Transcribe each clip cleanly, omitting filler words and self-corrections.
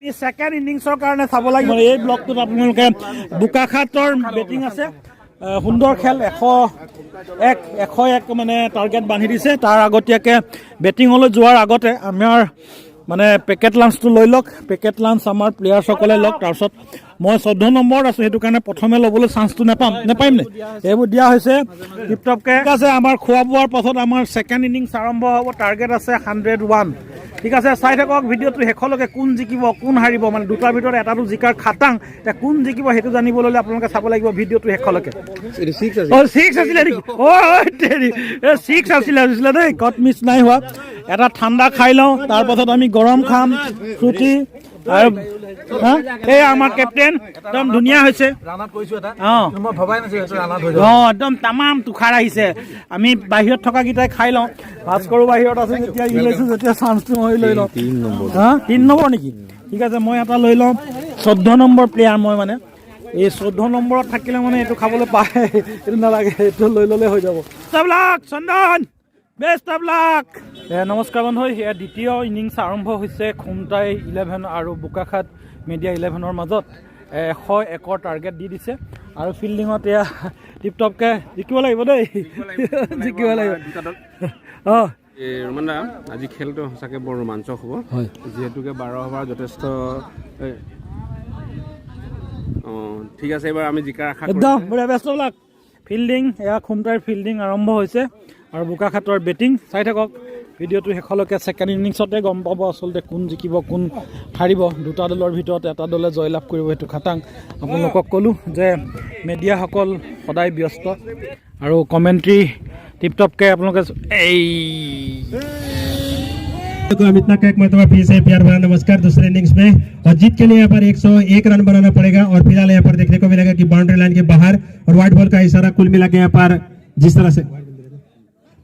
Second इनिंग्सर कारण चाब लागिब এই ব্লকটোত আপোনালোকে বোকাখাটৰ বেটিং আছে সুন্দৰ খেল 101 মানে টাৰ্গেট বান্ধি দিছে তাৰ আগতীয়াকে বেটিংলৈ যোৱাৰ আগতে আমাৰ মানে পেকেট লাঞ্চটো লৈ লওক পেকেট লাঞ্চ আমাৰ প্লেয়াৰসকলে লওক তাৰপিছত মই 14 নম্বৰত আছো সেইটো কাৰণে প্ৰথমে ল'বলৈ চান্সটো নেপাম নে এইবোৰ দিয়া হৈছে টিপটপকে আছে আমাৰ খোৱা বোৱাৰ পাছত আমাৰ সেকেন্ড ইনিংস আৰম্ভ হ'ব টাৰ্গেট আছে 101 ঠিক আছে চাই থাকক ভিডিঅ'টো শেষলৈকে কোন জিকিব কোন হাৰিব মানে দুটাৰ ভিতৰত এটাটো জিকাৰ খাটাং তে কোন জিকিব সেইটো জানিবলৈ আপোনালোকে চাব লাগিব ভিডিঅ'টো শেষলৈকে 6 আছিল নেকি তেৰি 6 আছিল দেই কট মিছ নাই হোৱা এটা ঠাণ্ডা খাই লওঁ তাৰ পাছত আমি গৰম খাম ফ্ৰুটি আৰু এই আমাৰ কেপ্টেইন একদম ধুনীয়া হৈছে ৰানাত কৈছো এটা মই ভবাই নাছিল ৰানাত হৈ যাব একদম তামাম তুখাৰ আহিছে আমি বাহিৰত থকা গিটাই খাই লওঁ পাঁচ কৰো বাহিৰত আছে যেতিয়া ইলেছো যেতিয়া চান্সটো মই লৈ লওঁ 3 নম্বৰ নেকি ঠিক আছে মই এটা লৈ লওঁ 14 নম্বৰ প্লেয়াৰ মই মানে এই 14 নম্বৰত থাকিলে মানে এইটো খাবলৈ পায় এইটো নালাগে এইটো লৈ ললে হৈ যাব সবলাক চন্দন বেষ্ট অফ লাক নমস্কাৰ বন্ধু এয়া দ্বিতীয় ইনিংছ আৰম্ভ হৈছে খুমটাই 11 আৰু বোকাখাট মিডিয়া 11ৰ মাজত 101 টাৰ্গেট দি দিছে আৰু ফিল্ডিঙত এয়া টিপটপকে জিকিব লাগিব দেই জিকিব লাগিব ৰমন দা আজি খেলটো সঁচাকৈ বৰ ৰোমাঞ্চক হ'ব যিহেতুকে 12 অভাৰ যথেষ্ট ঠিক আছে এবাৰ আমি জিকাৰ আশা একদম বঢ়িয়া বেষ্ট অফ লাক ফিল্ডিং এয়া খুমটাইৰ ফিল্ডিং আৰম্ভ হৈছে আৰু বোকাখাটৰ বেটিং চাই থাকক ভিডিঅ'টো শেষলৈকে সেকেন্ড ইনিংছতে গম পাব আচলতে কোন জিকিব কোন হাৰিব দুটা দলৰ ভিতৰত এটা দলে জয়লাভ কৰিব সেইটো খাটাং আপোনালোকক ক'লোঁ যে মিডিয়াসকল সদায় ব্যস্ত আৰু কমেণ্ট্ৰি টিপটপকে আপোনালোকে अमित नाका एक मरतबा फिर से प्यार भरा नमस्कार दूसरे इनिंग्स में और जीत के लिए यहाँ पर 101 रन बनाना पड़ेगा और फिलहाल यहाँ पर देखने को मिलेगा कि बाउंड्री लाइन के बाहर और व्हाइट बॉल का इशारा कुल मिला के यहाँ पर जिस तरह से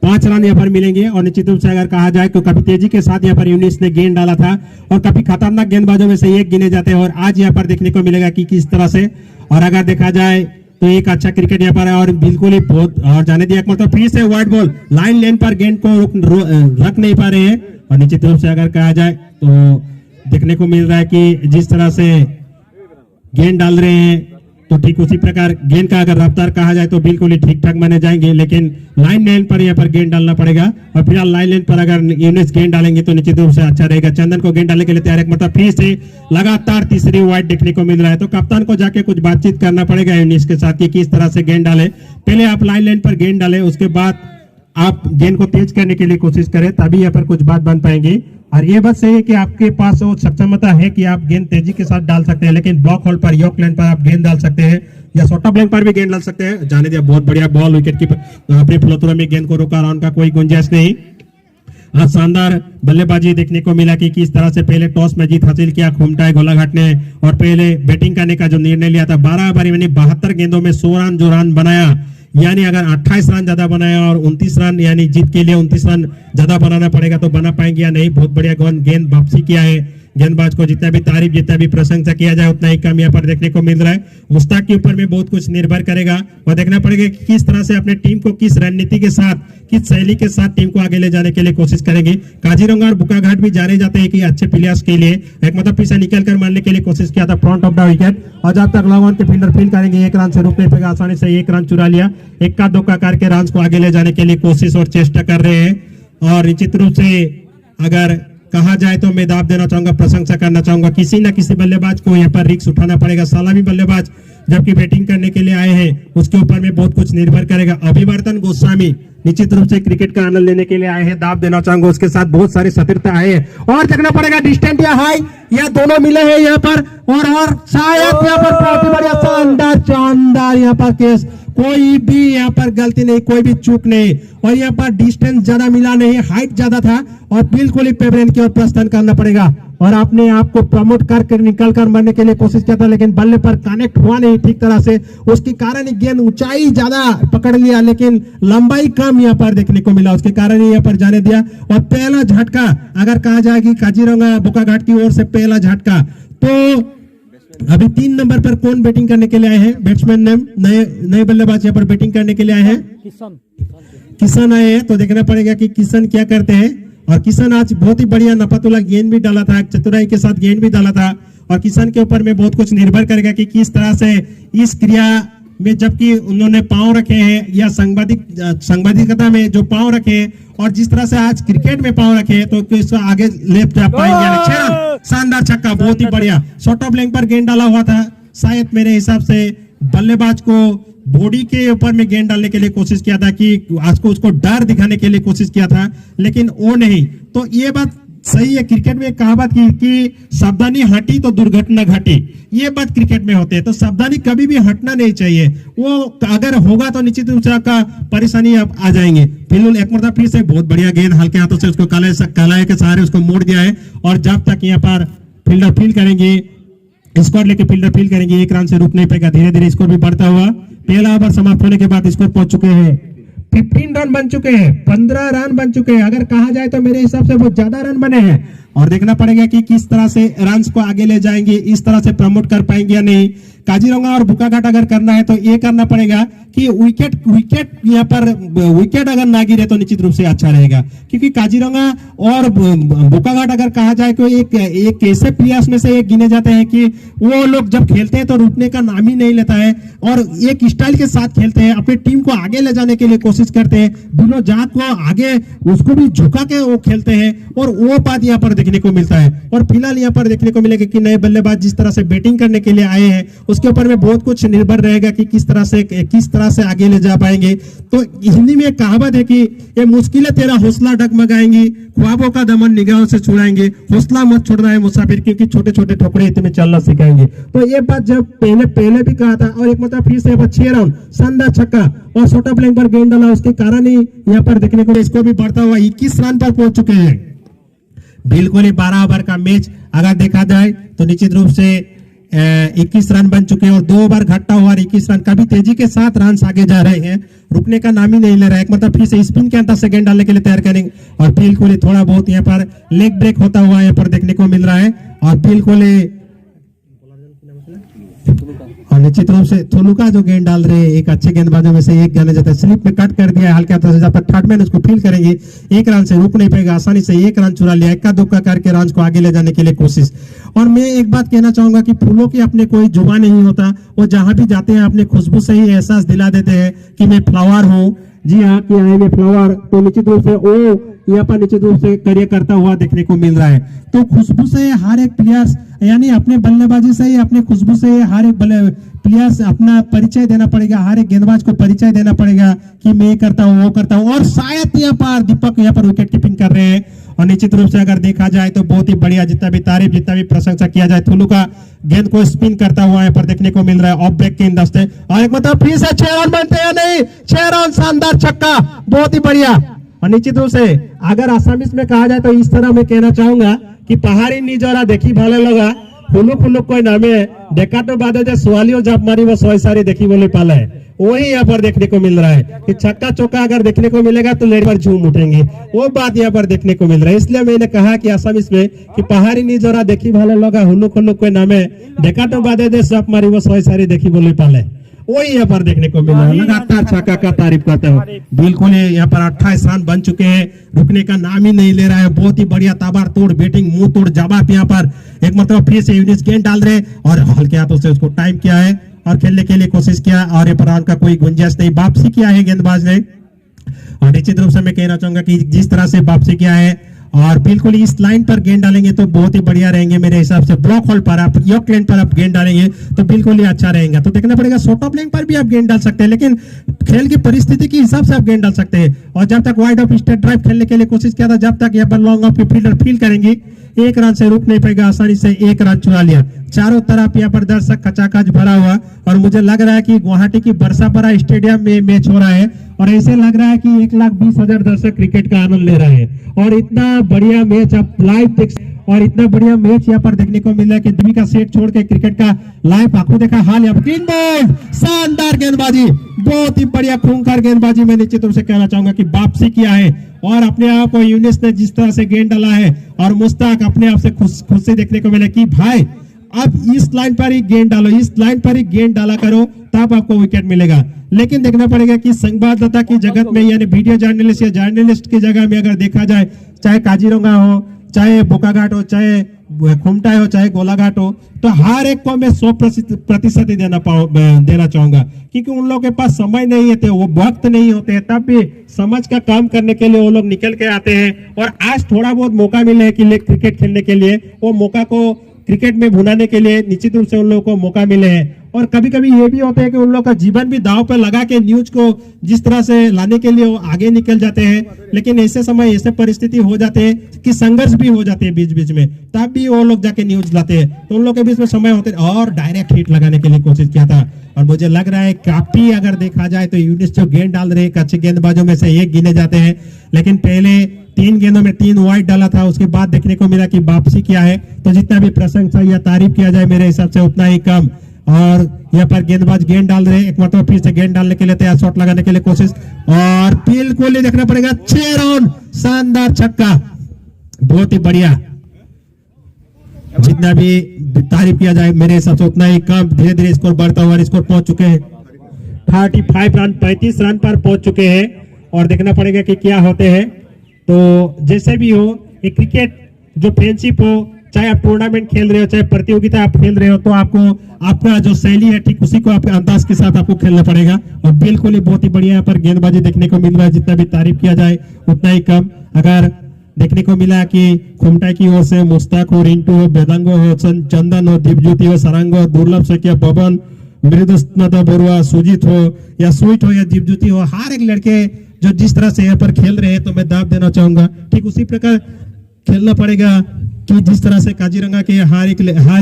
5 रन यहाँ पर मिलेंगे और निश्चित रूप से अगर कहा जाए तो काफी तेजी के साथ यहाँ पर यूनिस ने गेंद डाला था और काफी खतरनाक गेंदबाजों में से एक गिने जाते हैं और आज यहाँ पर देखने को मिलेगा कि किस तरह से और अगर देखा जाए तो एक अच्छा क्रिकेट यहाँ पर है और बिल्कुल ही बहुत और जाने दिया मतलब फिर से व्हाइट बॉल लाइन लेन पर गेंद को रख नहीं पा रहे हैं और निश्चित रूप से अगर कहा जाए तो देखने को मिल रहा है कि जिस तरह से गेंद डाल रहे हैं तो ठीक उसी प्रकार गेंद का अगर रफ्तार कहा जाए तो बिल्कुल ही ठीक ठाक माने जाएंगे लेकिन लाइन लेन पर यहाँ पर गेंद डालना पड़ेगा और फिलहाल लाइन लेन पर अगर यूनिस गेंद डालेंगे तो निश्चित रूप से अच्छा रहेगा चंदन को गेंद डालने के लिए तैयार है मतलब फिर से लगातार तीसरी वाइड देखने को मिल रहा है तो कप्तान को जाके कुछ बातचीत करना पड़ेगा यूनिस के साथ कि किस तरह से गेंद डाले पहले आप लाइन लेन पर गेंद डाले उसके बाद आप गेंद को तेज करने के लिए कोशिश करें तभी यहाँ पर कुछ बात बन पाएंगी और ये बात सही है कि आपके पास वो सक्षमता है कि आप गेंद तेजी के साथ डाल सकते हैं लेकिन ब्लॉक होल पर यॉर्क लाइन पर आप गेंद डाल सकते हैं या शॉर्ट ब्लैंक पर भी गेंद डाल सकते हैं जाने दिया बहुत बढ़िया बॉल विकेट की अपने फ्लोतुरा में गेंद को रोका रन का कोई गुंजाइश नहीं आज शानदार बल्लेबाजी देखने को मिला कि किस तरह से पहले टॉस में जीत हासिल किया खुमटाई गोलाघाट ने और पहले बैटिंग करने का जो निर्णय लिया था 12 ओवर यानी 72 गेंदों में 100 रन जो रन बनाया यानी अगर 28 रन ज्यादा बनाया और 29 रन यानी जीत के लिए 29 रन ज्यादा बनाना पड़ेगा तो बना पाएंगे या नहीं बहुत बढ़िया गेंद वापसी किया है गेंदबाज को जितना भी तारीफ जितना भी प्रशंसा किया जाए उतना ही कम यहाँ पर देखने को मिल रहा है मुश्ताक के ऊपर में बहुत कुछ निर्भर करेगा और देखना पड़ेगा कि किस तरह से अपने टीम को किस रणनीति के साथ किस शैली के साथ टीम को आगे ले जाने के लिए कोशिश करेंगे काजीरंगा और बुकाघाट भी जाने जाते हैं कि अच्छे प्लेयर्स के लिए एक मतलब पीछे निकल कर मारने के लिए कोशिश किया था फ्रंट ऑफ द विकेट और जब तक लॉन्ग ऑन के फील्डर फील्ड करेंगे 1 रन से रुकने पे आसानी से 1 रन चुरा लिया इक्का दुक्का करके रन को आगे ले जाने के लिए कोशिश और चेष्टा कर रहे हैं और निश्चित रूप से अगर कहा जाए तो मैं दाव देना चाहूंगा प्रशंसा करना चाहूंगा किसी न किसी बल्लेबाज को यहाँ पर रिस्क उठाना पड़ेगा सलामी बल्लेबाज जबकि बैटिंग करने के लिए आए हैं उसके ऊपर में बहुत कुछ निर्भर करेगा अभिवर्तन गोस्वामी निश्चित रूप से क्रिकेट का आनंद लेने के लिए आए हैं दाव देना चाहूंगा उसके साथ बहुत सारी सतर्कता आए हैं और देखना पड़ेगा डिस्टेंस या हाई या दोनों मिले हैं यहाँ पर और शायद यहाँ पर बहुत बढ़िया शानदार यहाँ पर केस कोई भी यहाँ पर गलती नहीं कोई भी चूक नहीं और यहाँ पर डिस्टेंस ज्यादा मिला नहीं हाइट ज्यादा था और बिल्कुल ही पेवरेन की ओर प्रस्थान करना पड़ेगा और आपने आपको प्रमोट कर निकल कर मरने के लिए कोशिश किया था लेकिन बल्ले पर कनेक्ट हुआ नहीं ठीक तरह से उसके कारण गेंद ऊंचाई ज्यादा पकड़ लिया लेकिन लंबाई कम यहाँ पर देखने को मिला उसके कारण ही यहाँ पर जाने दिया और पहला झटका अगर कहा जाए कि काजीरंगा बोकाघाट की ओर से पहला झटका तो अभी 3 नंबर पर कौन बैटिंग करने के लिए आए हैं बैट्समैन नए बल्लेबाज यहाँ पर बैटिंग करने के लिए आए हैं किशन आए हैं तो देखना पड़ेगा कि किशन क्या करते हैं और किशन आज बहुत ही बढ़िया नफातुल्ला गेंद भी डाला था, चतुराई के साथ गेंद भी डाला था। और किशन के ऊपर में बहुत कुछ निर्भर करेगा कि किस तरह से इस क्रिया में, जबकि उन्होंने पांव रखे हैं या संवादिकता में जो पांव रखे हैं और जिस तरह से आज क्रिकेट में पांव रखे हैं, तो किस आगे लेफ्ट जा पाएंगे। शानदार छक्का, बहुत ही बढ़िया शॉर्ट ऑफ लेंथ पर गेंद डाला हुआ था। शायद मेरे हिसाब से बल्लेबाज को बॉडी के ऊपर में गेंद डालने के लिए कोशिश किया था कि आज को उसको डर दिखाने के लिए कोशिश किया था, लेकिन वो नहीं। तो ये बात सही है, क्रिकेट में कहावत की कि सावधानी हटी तो दुर्घटना घटी। ये बात क्रिकेट में होते हैं, तो सावधानी कभी भी हटना नहीं चाहिए। वो अगर होगा तो निश्चित रूप से आपका परेशानी आ जाएंगे। फिलहाल एक मरतबा फिर से बहुत बढ़िया गेंद हल्के हाथों से उसको कलाई के सहारे उसको मोड़ दिया है। और जब तक यहाँ पर फील्डर फील करेंगे, स्कोर लेके फील्डर फील करेंगे, एक रन से रुक नहीं पाएगा। धीरे धीरे स्कोर भी बढ़ता हुआ पहला ओवर समाप्त होने के बाद स्कोर पहुंच चुके हैं 15 रन बन चुके हैं, 15 रन बन चुके हैं। अगर कहा जाए तो मेरे हिसाब से बहुत ज्यादा रन बने हैं और देखना पड़ेगा कि किस तरह से रन्स को आगे ले जाएंगे, इस तरह से प्रमोट कर पाएंगे या नहीं। काजीरंगा और बुकाघाट अगर करना है तो ये करना पड़ेगा कि विकेट अगर ना गिरे तो निश्चित रूप से अच्छा रहेगा, क्योंकि काजीरंगा और बुकाघाट अगर कहा जाए तो एक ऐसे प्लेयर्स में से एक गिने जाते हैं कि वो लोग जब खेलते हैं तो रुकने का नाम ही नहीं लेता है और एक स्टाइल के साथ खेलते हैं, अपनी टीम को आगे ले जाने के लिए कोशिश करते हैं, दोनों जात को आगे उसको भी झुका के वो खेलते हैं और वो बात यहाँ पर देखने को मिलता है। और फिलहाल यहाँ पर देखने को मिलेगा कि नए बल्लेबाज जिस तरह से बैटिंग करने के लिए आए हैं उसके ऊपर में बहुत कुछ निर्भर रहेगा कि किस तरह से आगे ले जा पाएंगे। तो हिंदी में एक कहावत है कि ये मुश्किलें तेरा हौसला डगमगाएंगी, ख्वाबों का दमन निगाहों से छुड़ाएंगे, हौसला मत छोड़ना है मुसाफिर, क्योंकि छोटे छोटे ठोकरे तुम्हें चलना सिखाएंगे। तो ये बात जब पहले भी कहा था और एक मतलब फिर से 6 रन शानदार छक्का और शॉर्ट ऑफ लेंथ पर गेंद डाला, उसके कारण ही यहाँ पर देखने को इसको भी बढ़ता हुआ 21 रन पर पहुंच चुके हैं। बिल्कुल ही 12 ओवर का मैच अगर देखा जाए तो निश्चित रूप से 21 रन बन चुके हैं और 2 ओवर घटता हुआ 21 रन, काफी तेजी के साथ रन आगे जा रहे हैं, रुकने का नाम ही नहीं ले रहा है। एक मतलब फिर से स्पिन के अंदर से गेंद डालने के लिए तैयार करेंगे और बिल्कुल ही थोड़ा बहुत यहाँ पर लेग ब्रेक होता हुआ यहाँ पर देखने को मिल रहा है। और बिल्कुल और निश्चित रूप से थोलुका जो गेंद डाल रहे हैं एक अच्छे गेंदबाजों में से एक जाने जाता है, स्लिप में कट कर दिया है हल्के हाथों से, जब तक थर्ड मैन उसको फील करेंगे एक रन से रुक नहीं पाएगा, आसानी से एक रन चुरा लिया, इक्का दुक्का करके रन को आगे ले जाने के लिए कोशिश। और मैं एक बात कहना चाहूंगा कि फूलों की अपने कोई जुबान नहीं होता, वो जहां भी जाते हैं अपने खुशबू से ही एहसास दिला देते हैं कि मैं फ्लावर हूँ। जी हाँ, कि आई में फ्लावर, तो निश्चित रूप से वो यहाँ पर निश्चित रूप से कार्य करता हुआ देखने को मिल रहा है। तो खुशबू से हर एक प्लेयर्स, यानी अपने बल्लेबाजी से ही अपने खुशबू से हर एक प्लेयर्स अपना परिचय देना पड़ेगा, हर एक गेंदबाज को परिचय देना पड़ेगा कि मैं करता हूँ, वो करता हूँ। और शायद यहाँ पर दीपक यहाँ पर विकेट कीपिंग कर रहे हैं और निश्चित रूप से अगर देखा जाए तो बहुत ही बढ़िया, जितना भी तारीफ जितना भी प्रशंसा किया जाए, थुलू का गेंद को स्पिन करता हुआ यहाँ पर देखने को मिल रहा है ऑफ ब्रेक के इंदस्ते। और एक मतलब फिर से 6 रन बनते हैं, नहीं 6 रन, शानदार छक्का, बहुत ही बढ़िया। और निश्चित रूप से अगर आसामीज में कहा जाए तो इस तरह मैं कहना चाहूंगा कि पहाड़ी निजोरा देखी भाले लगा, फुलुक फुलुक कोई नामे देखा तो बाद जो सुवालियों जाप मारी वो सोई सारी देखी बोले पाला है, वही यहाँ पर देखने को मिल रहा है कि छक्का चौका अगर देखने को मिलेगा तो लेडी पर झूम उठेंगे, वो बात यहाँ पर देखने को मिल रहा है। इसलिए मैंने कहा कि आसामीज में कि पहाड़ी निजोरा देखी भाले लगा, हुलुक हुलुक कोई नामे देखा तो बाद जो जाप मारी वो सोई सारी देखी बोले पाले, वही यहाँ पर देखने को मिल रहा है। लगातार छक्का का तारीफ करते हो, बिल्कुल यहाँ पर 28 रन बन चुके हैं, रुकने का नाम ही नहीं ले रहा है। बहुत ही बढ़िया ताबड़तोड़ बैटिंग, मुंह तोड़ जवाब यहाँ पर एक मतलब फिर से यूनिस गेंद डाल रहे और हल्के हाथों से उसको टाइम किया है और खेलने के लिए कोशिश किया और ये पर का कोई गुंजाइश नहीं, वापसी किया है गेंदबाज ने। और निश्चित रूप से मैं कहना चाहूंगा कि जिस तरह से वापसी किया है और बिल्कुल इस लाइन पर गेंद डालेंगे तो बहुत ही बढ़िया रहेंगे मेरे हिसाब से। ब्लॉक होल पर आप यॉर्क लाइन पर आप गेंद डालेंगे तो बिल्कुल ही अच्छा रहेगा। तो देखना पड़ेगा, शॉर्ट ऑफ लाइन पर भी आप गेंद डाल सकते हैं, लेकिन खेल की परिस्थिति के हिसाब से आप गेंद डाल सकते हैं। और जब तक वाइड ऑफ स्ट्रेट ड्राइव खेलने के लिए कोशिश किया था, जब तक यहाँ पर लॉन्ग ऑफ फील्डर फील करेंगे एक रन से रुक नहीं पाएगा, आसानी से एक रन चुरा लिया। चारों तरफ यहाँ पर दर्शक खचाखच भरा हुआ और मुझे लग रहा है कि गुवाहाटी की बरसापरा स्टेडियम में मैच हो रहा है और ऐसे लग रहा है कि 1,20,000 दर्शक क्रिकेट का आनंद ले रहे हैं। और इतना बढ़िया मैच आप लाइव देख, और इतना बढ़िया मैच यहाँ पर देखने को मिल रहा है कि दिल्ली का सेट छोड़ के क्रिकेट का लाइव आंखों देखा हाल यहाँ पर शानदार गेंदबाजी, बहुत ही बढ़िया खूंखार गेंदबाजी। मैं निश्चित रूप से कहना चाहूंगा कि वापसी किया है और अपने आप को यूनिस ने जिस तरह से गेंद डाला है और मुश्ताक अपने आप से खुश से देखने को मिला कि भाई आप इस लाइन पर ही गेंद डालो, इस लाइन पर ही गेंद डाला करो, तब आपको विकेट मिलेगा। लेकिन देखना पड़ेगा कि संवाददाता की जगत में यानी वीडियो जर्नलिस्ट या जर्नलिस्ट की जगह में अगर देखा जाए, चाहे काजीरंगा हो, चाहे बोकाघाट हो, चाहे खुमटा हो, चाहे गोलाघाट हो, तो हर एक को मैं 100% ही देना चाहूंगा, क्योंकि उन लोगों के पास समय नहीं है, वो वक्त नहीं होते हैं, तब भी समझ का काम करने के लिए वो लोग निकल के आते हैं। और आज थोड़ा बहुत मौका मिला है कि क्रिकेट खेलने के लिए, वो मौका को क्रिकेट में भुनाने के लिए निश्चित रूप से उन लोगों को मौका मिले हैं। और कभी कभी ये भी होता है कि उन लोगों का जीवन भी दांव पर लगा के न्यूज को जिस तरह से लाने के लिए वो आगे निकल जाते हैं, लेकिन ऐसे समय ऐसे परिस्थिति हो जाते हैं कि संघर्ष भी हो जाते हैं बीच बीच में, तब भी वो लोग जाके न्यूज लाते हैं। तो उन लोगों के बीच में समय होते हैं और डायरेक्ट हिट लगाने के लिए कोशिश किया था। और मुझे लग रहा है काफी अगर देखा जाए तो यूनिस जो गेंद डाल रहे हैं अच्छे गेंदबाजों में से एक गिने जाते हैं, लेकिन पहले 3 गेंदों में 3 वाइड डाला था, उसके बाद देखने को मिला कि वापसी किया है। तो जितना भी प्रशंसा या तारीफ किया जाए मेरे हिसाब से उतना ही कम। और यहाँ पर गेंदबाज गेंद डाल रहे हैं, एक मतलब फिर से गेंद डालने के लिए तैयार, शॉट लगाने के लिए कोशिश, और बिल्कुल ही देखना पड़ेगा 6 रन, शानदार छक्का, बहुत ही बढ़िया। जितना भी तारीफ किया जाए मेरे हिसाब से उतना ही कम। धीरे धीरे स्कोर बढ़ता हुआ स्कोर पहुंच चुके हैं 35 रन, 35 रन पर पहुंच चुके हैं। और देखना पड़ेगा कि क्या होते हैं। तो जैसे भी हो, एक क्रिकेट जो फ्रेंडशिप हो, चाहे आप टूर्नामेंट खेल रहे हो, चाहे प्रतियोगिता आप खेल रहे हो, तो आपको आपका जो शैली है ठीक उसी को आपके अंदाज के साथ आपको खेलना पड़ेगा। और बिल्कुल ही बहुत ही बढ़िया यहाँ पर गेंदबाजी देखने को मिल रहा है, जितना भी तारीफ किया जाए उतना ही कम। अगर देखने को मिला कि खुमटा की ओर से मुस्ताक हो, रिंटू हो, बेदंगो हो, चंदन हो, दीपज्योति हो, सरंग हो, दुर्लभ से बबन, मृदुस्नाथ बरुआ, सुजीत हो या स्वीट हो या दीपज्योति हो, हर एक लड़के जो जिस तरह से यहाँ पर खेल रहे हैं, तो मैं दाव देना चाहूंगा ठीक उसी प्रकार खेलना पड़ेगा कि जिस तरह से काजीरंगा के हर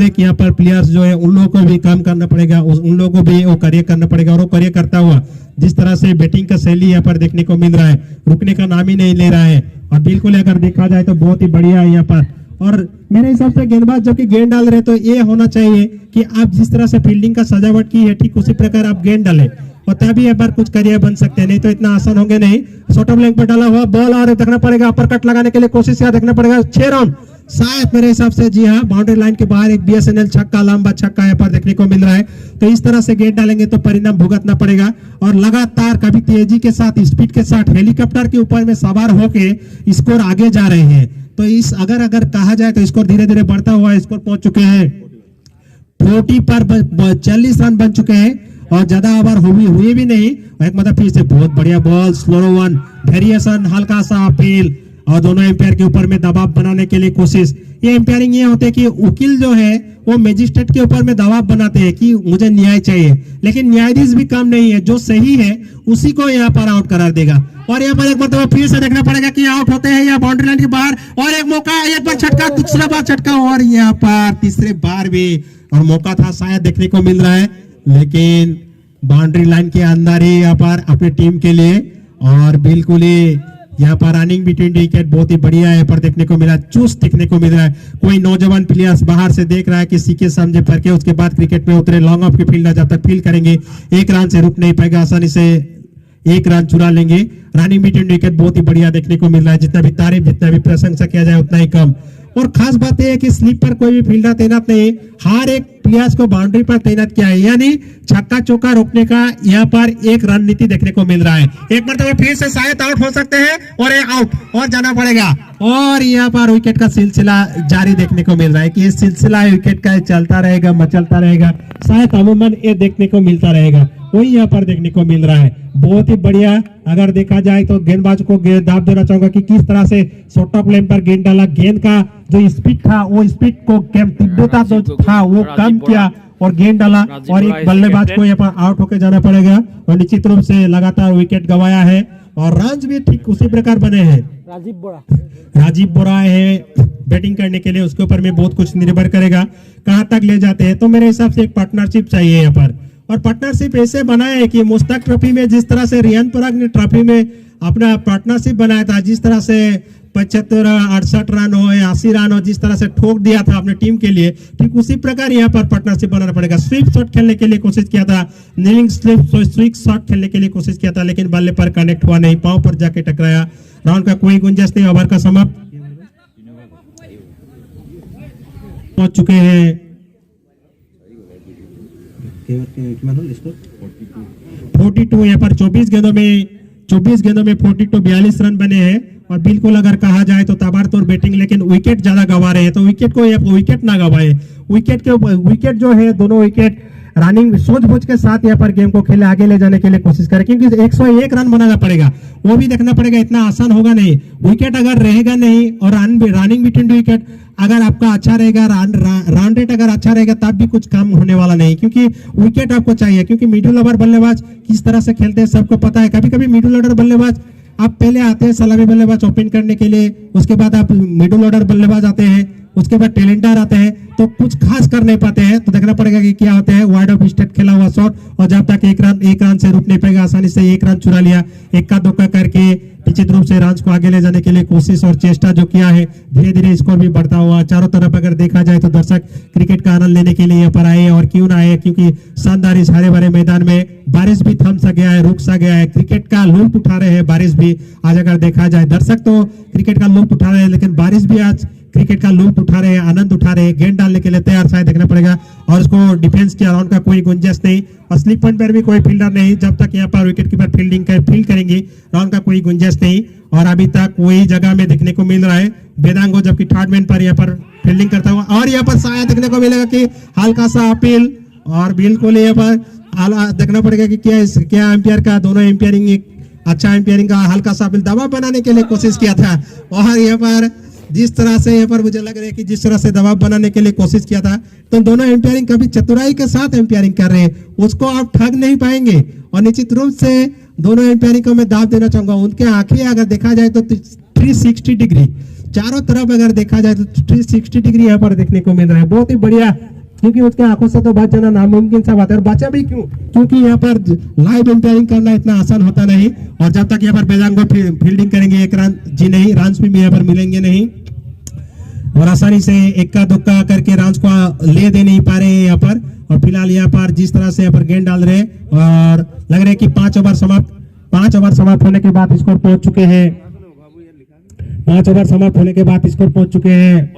एक यहाँ पर प्लेयर्स जो है उन लोगों को भी काम करना पड़ेगा, उन लोगों को भी वो कार्य करना पड़ेगा। और वो कार्य करता हुआ जिस तरह से बैटिंग का शैली यहाँ पर देखने को मिल रहा है, रुकने का नाम ही नहीं ले रहा है। और बिल्कुल अगर देखा जाए तो बहुत ही बढ़िया है यहाँ पर। और मेरे हिसाब से गेंदबाज जब कि गेंद डाल रहे तो ये होना चाहिए कि आप जिस तरह से फील्डिंग का सजावट की है ठीक उसी प्रकार आप गेंद डालें, और तभी यहाँ पर कुछ करियर बन सकते हैं, नहीं तो इतना आसान होंगे नहीं। शॉर्ट ऑफ लेग पर डाला हुआ बॉल और देखना पड़ेगा अपर कट लगाने के लिए कोशिश किया, देखना पड़ेगा 6 रन शायद मेरे हिसाब से, जी हाँ, बाउंड्री लाइन के बाहर एक बीएसएनएल छक्का, लंबा छक्का यहाँ पर देखने को मिल रहा है। तो इस तरह से गेंद डालेंगे तो परिणाम भुगतना पड़ेगा। और लगातार कभी तेजी के साथ, स्पीड के साथ, हेलीकॉप्टर के ऊपर में सवार होके स्कोर आगे जा रहे हैं। तो इस अगर कहा जाए तो स्कोर धीरे धीरे बढ़ता हुआ स्कोर पहुंच चुके हैं 40 पर 40 रन बन चुके हैं और ज्यादा ओवर हुए भी नहीं। एक मतलब फिर से बहुत बढ़िया बॉल, स्लो वन, वेरिएशन, हल्का सा अपील और दोनों एम्पायर के ऊपर में दबाव बनाने के लिए कोशिश। ये एम्पायरिंग ये होते है कि वकील जो है वो मजिस्ट्रेट के ऊपर में दबाव बनाते हैं कि मुझे न्याय चाहिए, लेकिन न्यायाधीश भी काम नहीं है, जो सही है उसी को यहाँ पर आउट करार देगा। और यहाँ पर एक मतलब फिर से देखना पड़ेगा कि आउट होते हैं या बाउंड्री लाइन के बाहर। और एक मौका, एक बार छटका, दूसरा बार छटका और यहाँ पर तीसरे बार भी, और मौका था शायद देखने को मिल रहा है, लेकिन बाउंड्री लाइन के अंदर ही यहाँ पर अपने टीम के लिए। और बिल्कुल ही यहाँ पर रनिंग बिटवीन विकेट बहुत ही बढ़िया यहाँ पर देखने को मिला, चुस्त देखने को मिल रहा है। कोई नौजवान प्लेयर्स बाहर से देख रहा है कि सीखे समझे करके उसके बाद क्रिकेट में उतरे, लॉन्ग ऑफ के फील्डर जब तक फील्ड करेंगे 1 रन से रुक नहीं पाएगा, आसानी से 1 रन चुरा लेंगे। रनिंग बिटवीन विकेट बहुत ही बढ़िया देखने को मिल रहा है, जितना भी तारीफ, जितना भी प्रशंसा किया जाए उतना ही कम। और खास बात यह है कि स्लिप पर कोई भी फील्डर तैनात नहीं, हर एक प्लेयर्स को बाउंड्री पर तैनात किया है, यानी छक्का चौका रोकने का यहाँ पर एक रणनीति देखने को मिल रहा है। एक मरतबा फिर से शायद आउट हो सकते हैं और एक आउट और जाना पड़ेगा। और यहाँ पर विकेट का सिलसिला जारी देखने को मिल रहा है कि ये सिलसिला विकेट का चलता रहेगा, मचलता रहेगा, शायद अमूमन ये देखने को मिलता रहेगा, वही यहाँ पर देखने को मिल रहा है। बहुत ही बढ़िया अगर देखा जाए तो गेंदबाज को दाव देना चाहूंगा कि किस तरह से शॉर्ट ऑफ लेन पर गेंद डाला, गेंद का जो स्पीड था वो स्पीड को तीव्रता जो था वो कम किया और गेंद डाला। और एक बल्लेबाज को यहाँ पर आउट होकर जाना पड़ेगा और निश्चित रूप से लगातार विकेट गंवाया है। और रन भी ठीक उसी प्रकार बने हैं। राजीव बोरा है बैटिंग करने के लिए, उसके ऊपर में बहुत कुछ निर्भर करेगा कहाँ तक ले जाते हैं। तो मेरे हिसाब से एक पार्टनरशिप चाहिए यहाँ पर, और पार्टनरशिप ऐसे बनाए है कि मुश्ताक ट्रॉफी में जिस तरह से रियान पराग ने ट्रॉफी में अपना पार्टनरशिप बनाया था, जिस तरह से 75 68 रन हो या 80 रन हो, जिस तरह से ठोक दिया था अपने टीम के लिए, ठीक उसी प्रकार यहाँ पर पार्टनरशिप बनाना पड़ेगा। स्वीप शॉट खेलने के लिए कोशिश किया था, नीलिंग स्वीप शॉट खेलने के लिए कोशिश किया था, लेकिन बल्ले पर कनेक्ट हुआ नहीं, पांव पर जाके टकराया। राउंड का कोई गुंजाइश नहीं, ओवर का समाप्त। पहुंच चुके हैं 42 यहाँ पर 24 गेंदों में 42 42 रन बने हैं। और बिल्कुल अगर कहा जाए तो ताबड़तोड़ बैटिंग, लेकिन विकेट ज्यादा गंवा रहे हैं, तो विकेट ना गंवाए। विकेट जो है दोनों विकेट रनिंग सूझबूझ के साथ यहाँ पर गेम को खेले आगे ले जाने के लिए कोशिश करें, क्योंकि 101 रन बनाना पड़ेगा, वो भी देखना पड़ेगा, इतना आसान होगा नहीं। विकेट अगर रहेगा नहीं और रनिंग बिटवीन विकेट अगर आपका अच्छा रहेगा, रन रेट अगर अच्छा रहेगा, तब भी कुछ काम होने वाला नहीं, क्योंकि विकेट आपको चाहिए। क्योंकि मिडिल ओवर बल्लेबाज किस तरह से खेलते हैं सबको पता है। कभी कभी मिडिल ऑर्डर बल्लेबाज आप पहले आते हैं सलामी बल्लेबाज ओपन करने के लिए, उसके बाद आप मिडिल ऑर्डर बल्लेबाज आते हैं, उसके बाद टेलेंटर आते हैं, तो कुछ खास कर नहीं पाते हैं। तो देखना पड़ेगा कि क्या होते हैं। वाइड ऑफ स्टेट खेला हुआ शॉट, और जब तक एक रन से रुक नहीं पाएगा, आसानी से एक रन चुरा लिया, इक्का दुक्का करके निश्चित रूप से रन को आगे ले जाने के लिए कोशिश और चेष्टा जो किया है, धीरे धीरे स्कोर भी बढ़ता हुआ। चारों तरफ अगर देखा जाए तो दर्शक क्रिकेट का आनंद लेने के लिए यहाँ पर आए, और क्यों ना आए, क्योंकि शानदार इस हरे भरे मैदान में बारिश भी थम सा गया है, रुक सा गया है, क्रिकेट का लुत्फ उठा रहे हैं। बारिश भी आज अगर देखा जाए, दर्शक तो क्रिकेट का लुत्फ उठा रहे हैं, लेकिन बारिश भी आज क्रिकेट का लुत्फ उठा रहे हैं, आनंद उठा रहे हैं। गेंद डालने के लिए तैयार शायद देखना पड़ेगा, और उसको डिफेंस के अराउंड का कोई गुंजाइश नहीं, और स्लिप पॉइंट पर भी कोई फील्डर नहीं। जब तक यहाँ पर विकेट कीपर फील्ड करेंगे, राउंड का कोई गुंजाइश नहीं। और अभी तक वही जगह में देखने को मिल रहा है वेदांगो, जबकि थर्ड मैन पर यहाँ पर फील्डिंग करता हुआ, और यहाँ पर शायद देखने को मिलेगा कि हल्का सा अपील, और बिल्कुल यहाँ पर देखना पड़ेगा कि क्या एम्पायर का दोनों एम्पायरिंग एक अच्छा एम्पायरिंग का हल्का सा अपील दबाव बनाने के लिए कोशिश किया था। और यहाँ पर जिस तरह से यहाँ पर मुझे लग रहा है कि जिस तरह से दबाव बनाने के लिए कोशिश किया था, तो दोनों एम्पायरिंग कभी चतुराई के साथ एम्पायरिंग कर रहे हैं, उसको आप ठग नहीं पाएंगे। और निश्चित रूप से दोनों एम्पायरिंग को मैं दाव देना चाहूंगा, उनके आंखें अगर देखा जाए तो 360 डिग्री, चारों तरफ अगर देखा जाए तो 360 डिग्री यहाँ पर देखने को मिल रहा है। बहुत ही बढ़िया, क्योंकि उसके आंखों से तो बात जाना नामुमकिन सा बात है। और बचा भी क्यों, क्योंकि यहाँ पर लाइव एम्पायरिंग करना इतना आसान होता नहीं। और जब तक यहाँ पर बेदांगो फील्डिंग करेंगे, एक रन जी नहीं, रन भी यहाँ पर मिलेंगे नहीं, और आसानी से इक्का दुक्का करके रन को ले दे नहीं पा रहे हैं यहाँ पर। और फिलहाल यहाँ पर जिस तरह से यहाँ पर गेंद डाल रहे हैं, और लग रहा है कि 5 ओवर समाप्त होने के बाद स्कोर पहुंच चुके हैं, 5 ओवर समाप्त होने के बाद स्कोर पहुंच चुके हैं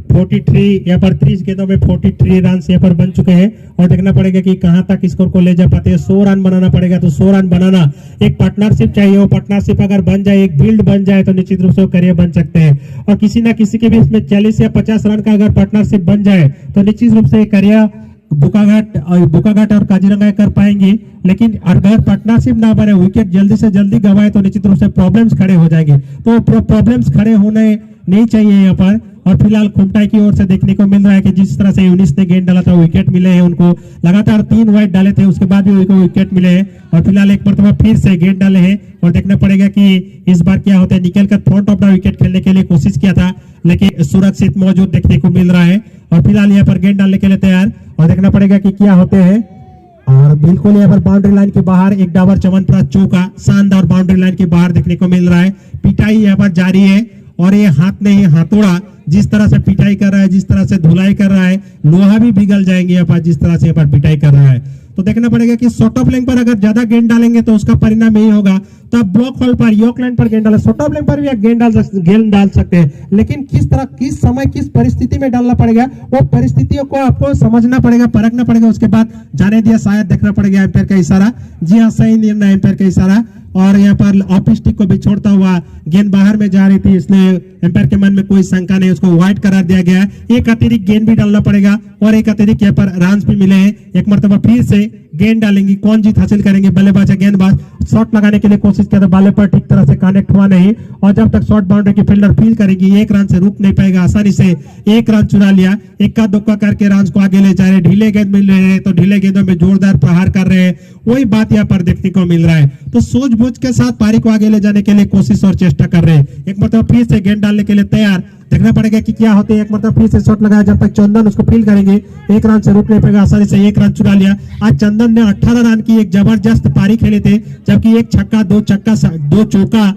43। यहाँ पर 30 गेंदों में 43 रन यहाँ पर बन चुके हैं। और देखना पड़ेगा कि कहां तक स्कोर को ले जा पाते हैं। 100 रन बनाना पड़ेगा, तो 100 रन बनाना एक पार्टनरशिप चाहिए। वो पार्टनरशिप अगर बन जाए, एक बिल्ड बन जाए, तो निश्चित रूप से करियर बन सकते हैं। और किसी ना किसी के बीच में 40 या 50 रन का अगर पार्टनरशिप बन जाए, तो निश्चित रूप से करियर बुकाघाट और काजीरंगा कर पाएंगे। लेकिन अगर पार्टनरशिप ना बने, विकेट जल्दी से जल्दी गवाए, तो निश्चित रूप से प्रॉब्लम्स खड़े हो जाएंगे। तो प्रॉब्लम्स खड़े होने नहीं चाहिए यहाँ पर। और फिलहाल खुमटाई की ओर से देखने को मिल रहा है कि जिस तरह से यूनिस ने गेंद डाला था, विकेट मिले हैं उनको, लगातार 3 वाइड डाले थे, उसके बाद भी उनको विकेट मिले हैं। और फिलहाल एक मरतबा फिर से गेंद डाले हैं, और देखना पड़ेगा कि इस बार क्या होता है। निकल कर फ्रंट ऑफ द विकेट खेलने के लिए कोशिश किया था, लेकिन सुरक्षित मौजूद देखने को मिल रहा है। और फिलहाल यहाँ पर गेंद डालने के लिए तैयार, और देखना पड़ेगा कि क्या होते हैं। और बिल्कुल यहाँ पर बाउंड्री लाइन के बाहर एक डाबर चमनप्राश चौका शानदार बाउंड्री लाइन के बाहर देखने को मिल रहा है। पिटाई यहाँ पर जारी है, और ये हाथ नहीं हाथोड़ा, जिस तरह से पिटाई कर रहा है, जिस तरह से धुलाई कर रहा है, लोहा भी पिघल जाएंगे यहाँ पर, जिस तरह से यहाँ पर पिटाई कर रहा है। तो देखना पड़ेगा कि शॉर्ट ऑफ लेंथ पर अगर ज्यादा गेंद डालेंगे तो उसका परिणाम यही होगा। तो आप ब्लॉक होल पर, यॉर्क लाइन पर गेंद डालें, शॉर्ट ऑफ लेंथ पर भी आप गेंद डाल सकते हैं, लेकिन किस तरह, किस समय, किस परिस्थिति में डालना पड़ेगा, वो परिस्थितियों को आपको समझना पड़ेगा, परखना पड़ेगा। उसके बाद जाने दिया, शायद देखना पड़ेगा एम्पायर का इशारा। जी हाँ, सही निर्णय, एम्पायर का इशारा। और यहाँ पर ऑफ स्टिक को भी छोड़ता हुआ गेंद बाहर में जा रही थी, इसलिए एम्पायर के मन में कोई शंका नहीं, उसको वाइड करार दिया गया। एक अतिरिक्त गेंद भी डालना पड़ेगा, और एक अतिरिक्त यहाँ पर रन भी मिले हैं। एक मरतबा फिर से गेंद डालेंगे, कौन जीत हासिल करेंगे, बल्लेबाज या गेंदबाज। शॉट लगाने के लिए कोशिश किया था, बाले पर ठीक तरह से कनेक्ट हुआ नहीं, और जब तक शॉर्ट बाउंड्री की फील्डर फील करेगी, 1 रन से रुक नहीं पाएगा, आसानी से 1 रन चुरा लिया। इक्का दुक्का करके रन को आगे ले जा रहे, ढीले गेंद मिल रहे हैं, तो ढीले गेंदों में जोरदार प्रहार कर रहे हैं, वही बात यहाँ पर देखने को मिल रहा है। तो सूझबूझ के साथ पारी को आगे ले जाने के लिए कोशिश और चेष्टा कर रहे हैं। एक मतलब फिर से गेंद डालने के लिए तैयार, देखना पड़ेगा कि क्या होते हैं। एक मतलब फिर से शॉट लगाया, जब तक चंदन उसको फील करेंगे, 1 रन से रुक नहीं पाएगा, आसानी से 1 रन चुरा लिया। आज चंदन ने 18 रन की एक जबरदस्त पारी खेले थे, जबकि 1 छक्का 2 चौका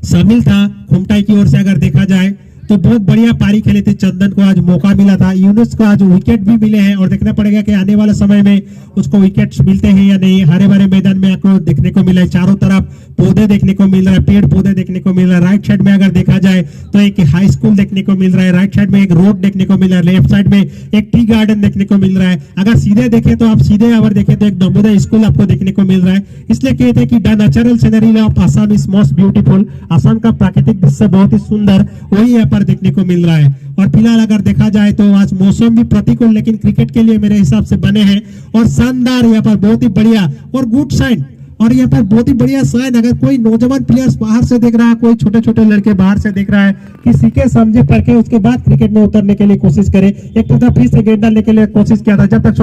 शामिल था खुमटाई की ओर से अगर देखा जाए। तो बहुत बढ़िया पारी खेले थे। चंदन को आज मौका मिला था, यूनुस को आज विकेट भी मिले हैं और देखना पड़ेगा कि आने वाले समय में उसको विकेट्स मिलते हैं या नहीं। हरे भरे मैदान में आपको देखने को मिला है, चारों तरफ पौधे देखने को मिल रहा है, पेड़ पौधे देखने को मिल रहा है। राइट साइड में अगर देखा जाए तो एक हाई स्कूल देखने को मिल रहा है, राइट साइड में एक रोड देखने को मिल रहा है, लेफ्ट साइड में एक टी गार्डन देखने को मिल रहा है। अगर सीधे देखें तो आप सीधे अगर देखें तो एक नवोदय स्कूल आपको देखने को मिल रहा है। इसलिए कहते हैं कि the natural scenery of Assam is most beautiful. Assam का प्राकृतिक दृश्य बहुत ही सुंदर वही यहाँ पर देखने को मिल रहा है। और फिलहाल अगर देखा जाए तो आज मौसम भी प्रतिकूल लेकिन क्रिकेट के लिए मेरे हिसाब से बने हैं और शानदार यहाँ पर बहुत ही बढ़िया और गुड साइन। और यहाँ पर बहुत ही बढ़िया साइन, अगर कोई नौजवान प्लेयर्स बाहर से देख रहा है, कोई छोटे छोटे लड़के बाहर से देख रहा है कि सीखे समझे परखे उसके बाद क्रिकेट में उतरने के लिए कोशिश करे। एक तरफ फिर से गेंद डालने के लिए कोशिश किया था, जब तक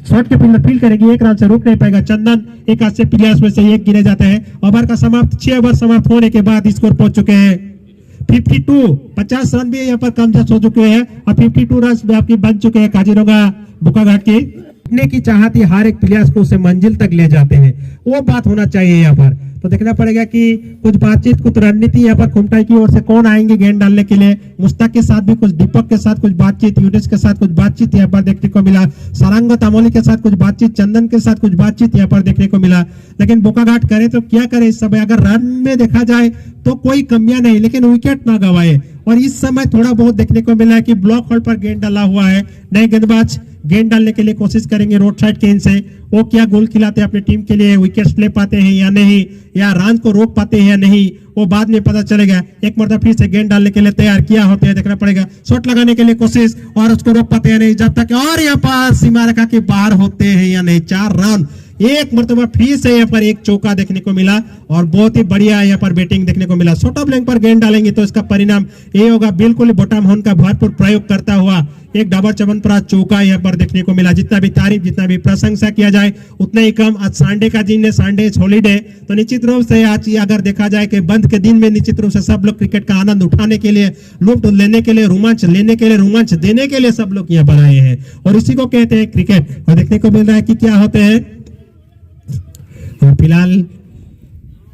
शॉर्ट के फील्डर फील्ड करेगी 1 रन से रुक नहीं पाएगा। चंदन एक अच्छे प्लेयर्स में से एक गिने जाते हैं। ओवर का समाप्त 6 ओवर समाप्त होने के बाद स्कोर पहुंच चुके हैं 52। 50 रन भी यहाँ पर कम जस्ट हो चुके हैं और 52 रन में आपकी बन चुके हैं काजीरंगा बोकाघाट की चाहत ही हर एक प्लेयर्स को उसे मंजिल तक ले जाते हैं, वो बात होना चाहिए यहाँ पर। तो देखना पड़ेगा कि कुछ बातचीत कुछ रणनीति यहाँ पर खुमटाई की ओर से कौन आएंगे गेंद डालने के लिए। मुश्ताक के साथ भी कुछ, दीपक के साथ कुछ बातचीत, यूनुस के साथ कुछ बातचीत यहाँ पर देखने को मिला, सारंग तामोली के साथ कुछ बातचीत, चंदन के साथ कुछ बातचीत यहाँ पर देखने को मिला। लेकिन बोकाघाट करे तो क्या करे इस समय, अगर रन में देखा जाए तो कोई कमियां नहीं लेकिन विकेट ना गवाए। और इस समय थोड़ा बहुत देखने को मिला है कि ब्लॉक होल्ड पर गेंद डाला हुआ है। नए गेंदबाज गेंद डालने के लिए कोशिश करेंगे रोड साइड के इनसे, वो क्या गोल खिलाते हैं अपने टीम के लिए, विकेट्स ले पाते हैं या नहीं, या रन को रोक पाते हैं या नहीं, वो बाद में पता चलेगा। एक मरतबा फिर से गेंद डालने के लिए तैयार किया होते हैं, देखना पड़ेगा। शॉट लगाने के लिए कोशिश और उसको रोक पाते हैं नहीं जब तक, और यहाँ पर सीमा रेखा के बाहर होते हैं या नहीं। 4 रन, एक मरतबा फिर से यहाँ पर एक चौका देखने को मिला और बहुत ही बढ़िया यहाँ पर बैटिंग देखने को मिला। शॉर्ट ऑफ लेंथ पर गेंद डालेंगे तो इसका परिणाम ये होगा, बिल्कुल बॉटम होन का भरपूर प्रयोग करता हुआ एक डाबर चमनप्राश चौका यहाँ पर देखने को मिला। जितना भी तारीफ, जितना भी प्रशंसा किया जाए उतना ही कम। आज संडे का दिन है, संडे हॉलीडे, तो निश्चित रूप से आज अगर देखा जाए कि बंद के दिन में निश्चित रूप से सब लोग क्रिकेट का आनंद उठाने के लिए, लुत्फ लेने के लिए, रोमांच लेने के लिए, रोमांच देने के लिए सब लोग यहाँ पर आए हैं और इसी को कहते हैं क्रिकेट। और देखने को मिल रहा है कि क्या होते हैं। और फिलहाल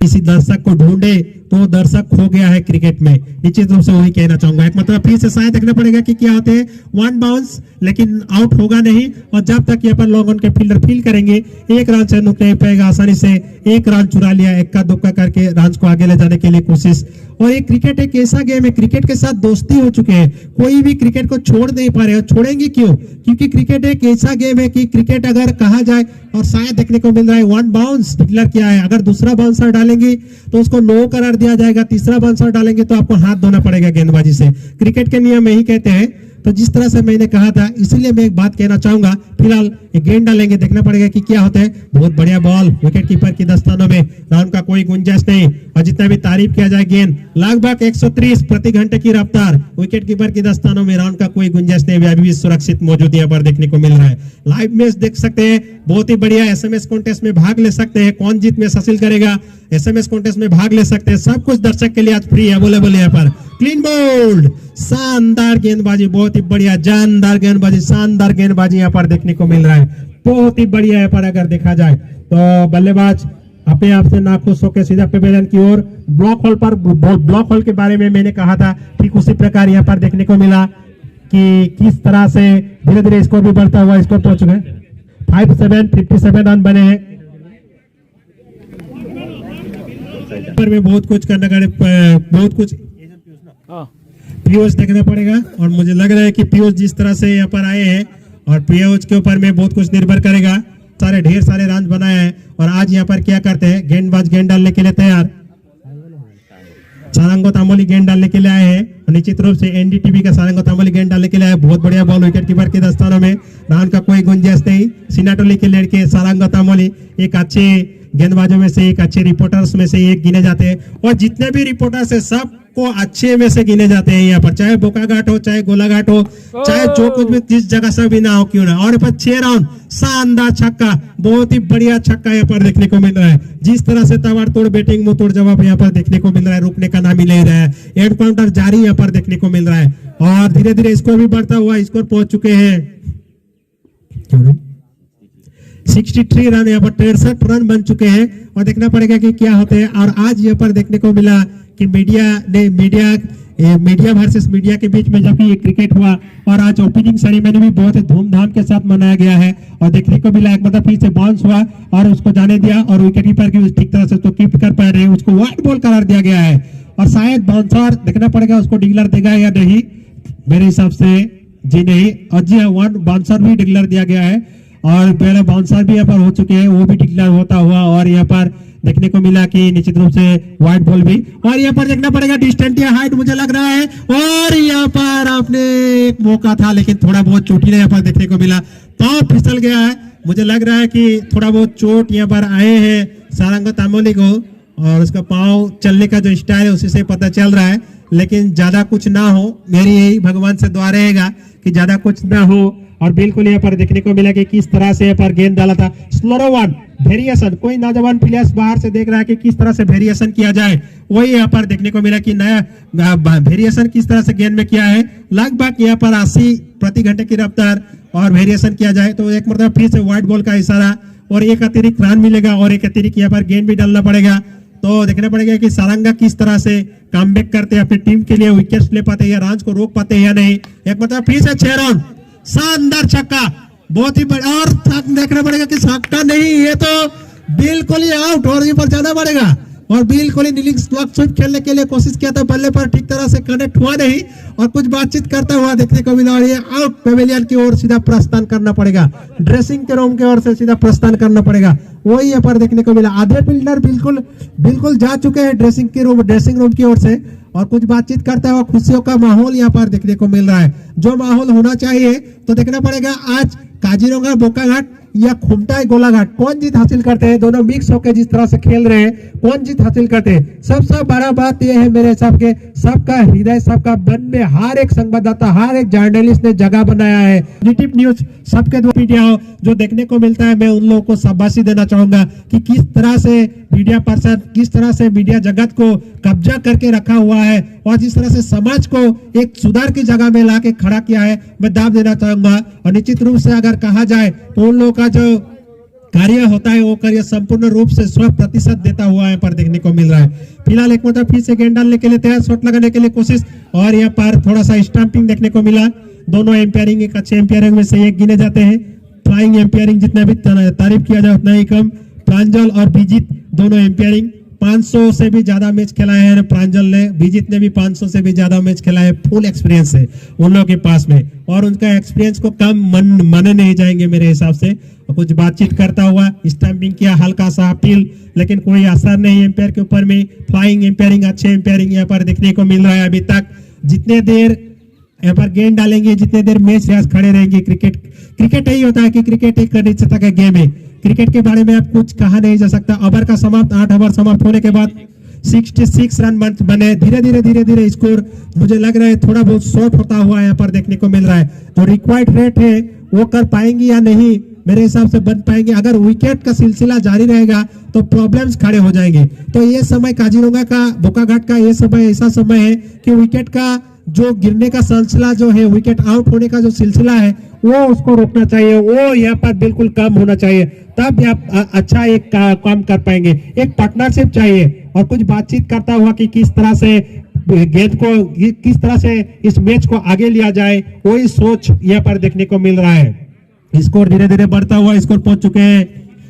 किसी दर्शक को ढूंढे तो दर्शक खो गया है क्रिकेट में, निश्चित रूप से वही कहना चाहूंगा। एक मतलब फिर से शायद देखना पड़ेगा कि क्या होते हैं 1 बाउंस, लेकिन आउट होगा नहीं। और जब तक यहाँ पर लॉन्ग ऑन के फील्डर फील्ड करेंगे 1 रन से रुक नहीं पाएगा, आसानी से 1 रन चुरा लिया, इक्का दुक्का करके रन को आगे ले जाने के लिए कोशिश। और ये क्रिकेट एक ऐसा गेम है, क्रिकेट के साथ दोस्ती हो चुके हैं, कोई भी क्रिकेट को छोड़ नहीं पा रहे हो। छोड़ेंगे क्यों? क्योंकि क्रिकेट एक ऐसा गेम है कि क्रिकेट अगर कहा जाए, और शायद देखने को मिल रहा है 1 बाउंस डिक्लेयर किया है, अगर दूसरा बाउंसर डालेंगे तो उसको नो करार दिया जाएगा, तीसरा बाउंसर डालेंगे तो आपको हाथ धोना पड़ेगा गेंदबाजी से। क्रिकेट के नियम यही कहते हैं। तो जिस तरह से मैंने कहा था, इसलिए मैं एक बात कहना चाहूंगा। फिलहाल एक गेंद डालेंगे, देखना पड़ेगा कि क्या होता है। बहुत बढ़िया बॉल, विकेट कीपर की दस्तानों में, रन का कोई गुंजाइश नहीं। और जितना भी तारीफ किया जाए, गेंद लगभग 130 प्रति घंटे की रफ्तार, विकेट कीपर की दस्तानों में, रन का कोई गुंजाइश नहीं, अभी भी सुरक्षित मौजूद यहाँ पर देखने को मिल रहा है। लाइव मैच देख सकते हैं, बहुत ही बढ़िया। एसएमएस कॉन्टेस्ट में भाग ले सकते हैं, कौन जीत में हासिल करेगा, एसएमएस कॉन्टेस्ट में भाग ले सकते हैं। सब कुछ दर्शक के लिए आज फ्री अवेलेबल है यहाँ पर। क्लीन बोल्ड, शानदार गेंदबाजी, बहुत ही बढ़िया, जानदार गेंदबाजी, शानदार गेंदबाजी यहाँ पर देखने को मिल रहा है। बहुत ही बढ़िया यहाँ पर अगर देखा जाए तो बल्लेबाज अपने आप से नाखुश होकर सीधा पेवेलियन की ओर, ब्लॉक होल पर, ब्लॉक होल के बारे में मैंने कहा था, ठीक उसी प्रकार यहाँ पर देखने को मिला कि किस तरह से धीरे धीरे स्कोर भी बढ़ता हुआ स्कोर पहुंच गए 57 रन बने हैं। पर में बहुत कुछ करना, बहुत कुछ पीयूष देखना पड़ेगा। और मुझे लग रहा है कि पीयूष जिस तरह से यहाँ पर आए हैं, और पीयूष के ऊपर में बहुत कुछ निर्भर करेगा। ढेर सारे रन बनाए हैं और आज यहाँ पर क्या करते हैं, गेंदबाज गेंद डालने के लिए तैयार। सारंग तामोली गेंद डालने के लिए आए हैं और निश्चित रूप से एनडीटीवी का सारंग तामोली गेंद डालने के लिए आए। बहुत बढ़िया बॉल, विकेट कीपर के दस्तानों में, रन का कोई गुंजाइश नहीं। सिनाटोली के लड़के सारंग तामोली एक अच्छे गेंदबाजों में से एक, अच्छे रिपोर्टर्स में से एक गिने जाते हैं। और जितने भी रिपोर्टर्स है सब को अच्छे में से गिने जाते हैं यहाँ पर, चाहे बोकाघाट हो, चाहे गोलाघाट हो, चाहे जो कुछ भी जिस जगह से भी ना हो क्यों ना। और 6 रन, शानदार छक्का, बहुत ही बढ़िया छक्का यहाँ पर देखने को मिल रहा है। जिस तरह से ताबड़तोड़ बैटिंग, मुंह तोड़ जवाब यहाँ पर देखने को मिल रहा है, रुकने का नाम ही ले रहा है। एड काउंटर जारी यहाँ पर देखने को मिल रहा है और धीरे धीरे स्कोर भी बढ़ता हुआ, स्कोर पहुंच चुके हैं 63 रन, यहाँ पर 63 रन बन चुके हैं। और देखना पड़ेगा कि क्या होते हैं। और आज यहाँ पर देखने को मिला कि मीडिया वर्सेस मीडिया के बीच में जब ये क्रिकेट हुआ और आज ओपनिंग सेरेमनी भी बहुत ही धूमधाम के साथ मनाया गया है और देखने को मिला एक मतलब फिर से बाउंस हुआ और उसको जाने दिया और विकेट कीपर की ठीक तरह से उसको कीप कर पा रहे हैं, उसको वाइड बॉल करार दिया गया है और शायद बाउंसर देखना पड़ेगा उसको डिक्लेयर देगा या नहीं, मेरे हिसाब से जी नहीं। और जी हाँ, 1 बाउंसर भी डिक्लेयर दिया गया है और पहले बाउंसर भी यहाँ पर हो चुके हैं, वो भी डिक्लेयर होता हुआ और यहाँ पर देखने को मिला कि निश्चित रूप से व्हाइट बॉल भी और यहाँ पर देखना पड़ेगा डिस्टेंस या हाइट मुझे लग रहा है और यहाँ पर आपने एक मौका था लेकिन थोड़ा बहुत चोटी यहाँ पर देखने को मिला, पांव फिसल गया है, मुझे लग रहा है कि थोड़ा बहुत चोट यहाँ पर आए हैं सारंग तामोली को और उसका पांव चलने का जो स्टाइल है उसी से पता चल रहा है, लेकिन ज्यादा कुछ ना हो, मेरी यही भगवान से दुआ रहेगा कि ज्यादा कुछ ना हो। और बिल्कुल यहाँ पर देखने को मिला कि किस तरह से यहाँ पर गेंद डाला था, स्लोरो वन वेरिएशन, कोई नौजवान प्लेयर्स बाहर से देख रहा है कि किस तरह से वेरिएशन किया जाए, वही यहाँ पर देखने को मिला कि नया वेरिएशन किस तरह से गेंद में किया है, लगभग यहाँ पर 80 प्रति घंटे की रफ्तार और वेरिएशन किया जाए तो एक मतलब फिर से व्हाइट बॉल का इशारा और एक अतिरिक्त रन मिलेगा और एक अतिरिक्त यहाँ पर गेंद भी डालना पड़ेगा। तो देखना पड़ेगा कि सारंगा किस तरह से कमबैक करते हैं, अपनी टीम के लिए विकेट्स ले पाते हैं या रन को रोक पाते हैं या नहीं। एक मतलब फिर से 6 रन, शानदार छक्का, बहुत ही बड़ा और देखना पड़ेगा कि छक्का नहीं, ये तो बिल्कुल ही आउट और ये पर जाना पड़ेगा और बिल्कुल ही नीलिंग स्विप खेलने के लिए कोशिश किया था, बल्ले पर ठीक तरह से कनेक्ट हुआ नहीं और कुछ बातचीत करता हुआ देखने को मिला और ये आउट पेवेलियन की ओर सीधा प्रस्थान करना पड़ेगा, ड्रेसिंग के रूम की ओर से सीधा प्रस्थान करना पड़ेगा, वही यहाँ पर देखने को मिला। आधे फील्डर बिल्कुल जा चुके हैं ड्रेसिंग रूम की ओर से और कुछ बातचीत करता हुआ खुशियों का माहौल यहाँ पर देखने को मिल रहा है, जो माहौल होना चाहिए। तो देखना पड़ेगा आज काजीरंगा बोकाघाट या खुमटाई गोलाघाट कौन जीत हासिल करते हैं, दोनों मिक्स होकर जिस तरह से खेल रहे हैं कौन जीत हासिल करते हैं। सबसे बड़ा बात यह है मेरे हिसाब के सबका हृदय सबका मन में हर एक संवाददाता हर एक जर्नलिस्ट ने जगह बनाया है। पॉजिटिव न्यूज सबके द्वारा मीडिया जो देखने को मिलता है, मैं उन लोगों को शाबाशी देना चाहूंगा कि किस तरह से मीडिया पर्सन किस तरह से मीडिया जगत को कब्जा करके रखा हुआ है और जिस तरह से समाज को एक सुधार की जगह में लाके खड़ा किया है, मैं दाव देना चाहूंगा। और निश्चित रूप से अगर कहा जाए तो उन लोगों का जो कार्य होता है वो कार्य संपूर्ण रूप से 100% देता हुआ यहाँ पर देखने को मिल रहा है। फिलहाल एक मतलब फिर से गेंद डालने के लिए तैयार, शॉट लगाने के लिए कोशिश और यहाँ पर थोड़ा सा स्टंपिंग देखने को मिला। दोनों एम्पायरिंग एक अच्छे एम्पायरिंग में से एक गिने जाते हैं, फ्लाइंग एम्पायरिंग जितना भी तारीफ किया जाए उतना ही कम। प्रांजल और विजित दोनों एम्पायरिंग 500 से भी ज्यादा मैच खेला है प्रांजल ने, विजित ने भी 500 से भी ज्यादा मैच खेला है, फुल एक्सपीरियंस है उन लोगों के पास में और उनका एक्सपीरियंस को कम माने नहीं जाएंगे मेरे हिसाब से। कुछ बातचीत करता हुआ स्टंपिंग किया, हल्का सा अपील, लेकिन कोई असर नहीं एम्पायर के ऊपर में। फ्लाइंग एम्पायरिंग अच्छे एम्पायरिंग यहाँ पर देखने को मिल रहा है। अभी तक जितने देर यहाँ पर गेंद डालेंगे जितने देर मैच रियाज खड़े रहेंगे, क्रिकेट यही होता है कि क्रिकेट एक अनिश्चितता का गेम है, क्रिकेट के बारे में आप कुछ कहा नहीं जा सकता। ओवर का समाप्त 8 ओवर समाप्त होने के बाद 66 रन बने, धीरे धीरे स्कोर मुझे लग रहा है थोड़ा बहुत शॉर्ट होता हुआ यहाँ पर देखने को मिल रहा है। जो रिक्वायर्ड रेट है वो कर पाएंगे या नहीं, मेरे हिसाब से बन पाएंगे। अगर विकेट का सिलसिला जारी रहेगा तो प्रॉब्लम्स खड़े हो जाएंगे। तो ये समय काजीरंगा का बोकाघाट का ये समय ऐसा समय है कि विकेट का जो गिरने का सिलसिला जो है, विकेट आउट होने का जो सिलसिला है वो उसको रोकना चाहिए, वो यहाँ पर बिल्कुल कम होना चाहिए, तब आप अच्छा एक काम कर पाएंगे। एक पार्टनरशिप चाहिए और कुछ बातचीत करता हुआ कि किस तरह से गेंद को किस तरह से इस मैच को आगे लिया जाए, वही सोच यहाँ पर देखने को मिल रहा है। स्कोर धीरे धीरे बढ़ता हुआ स्कोर पहुंच चुके हैं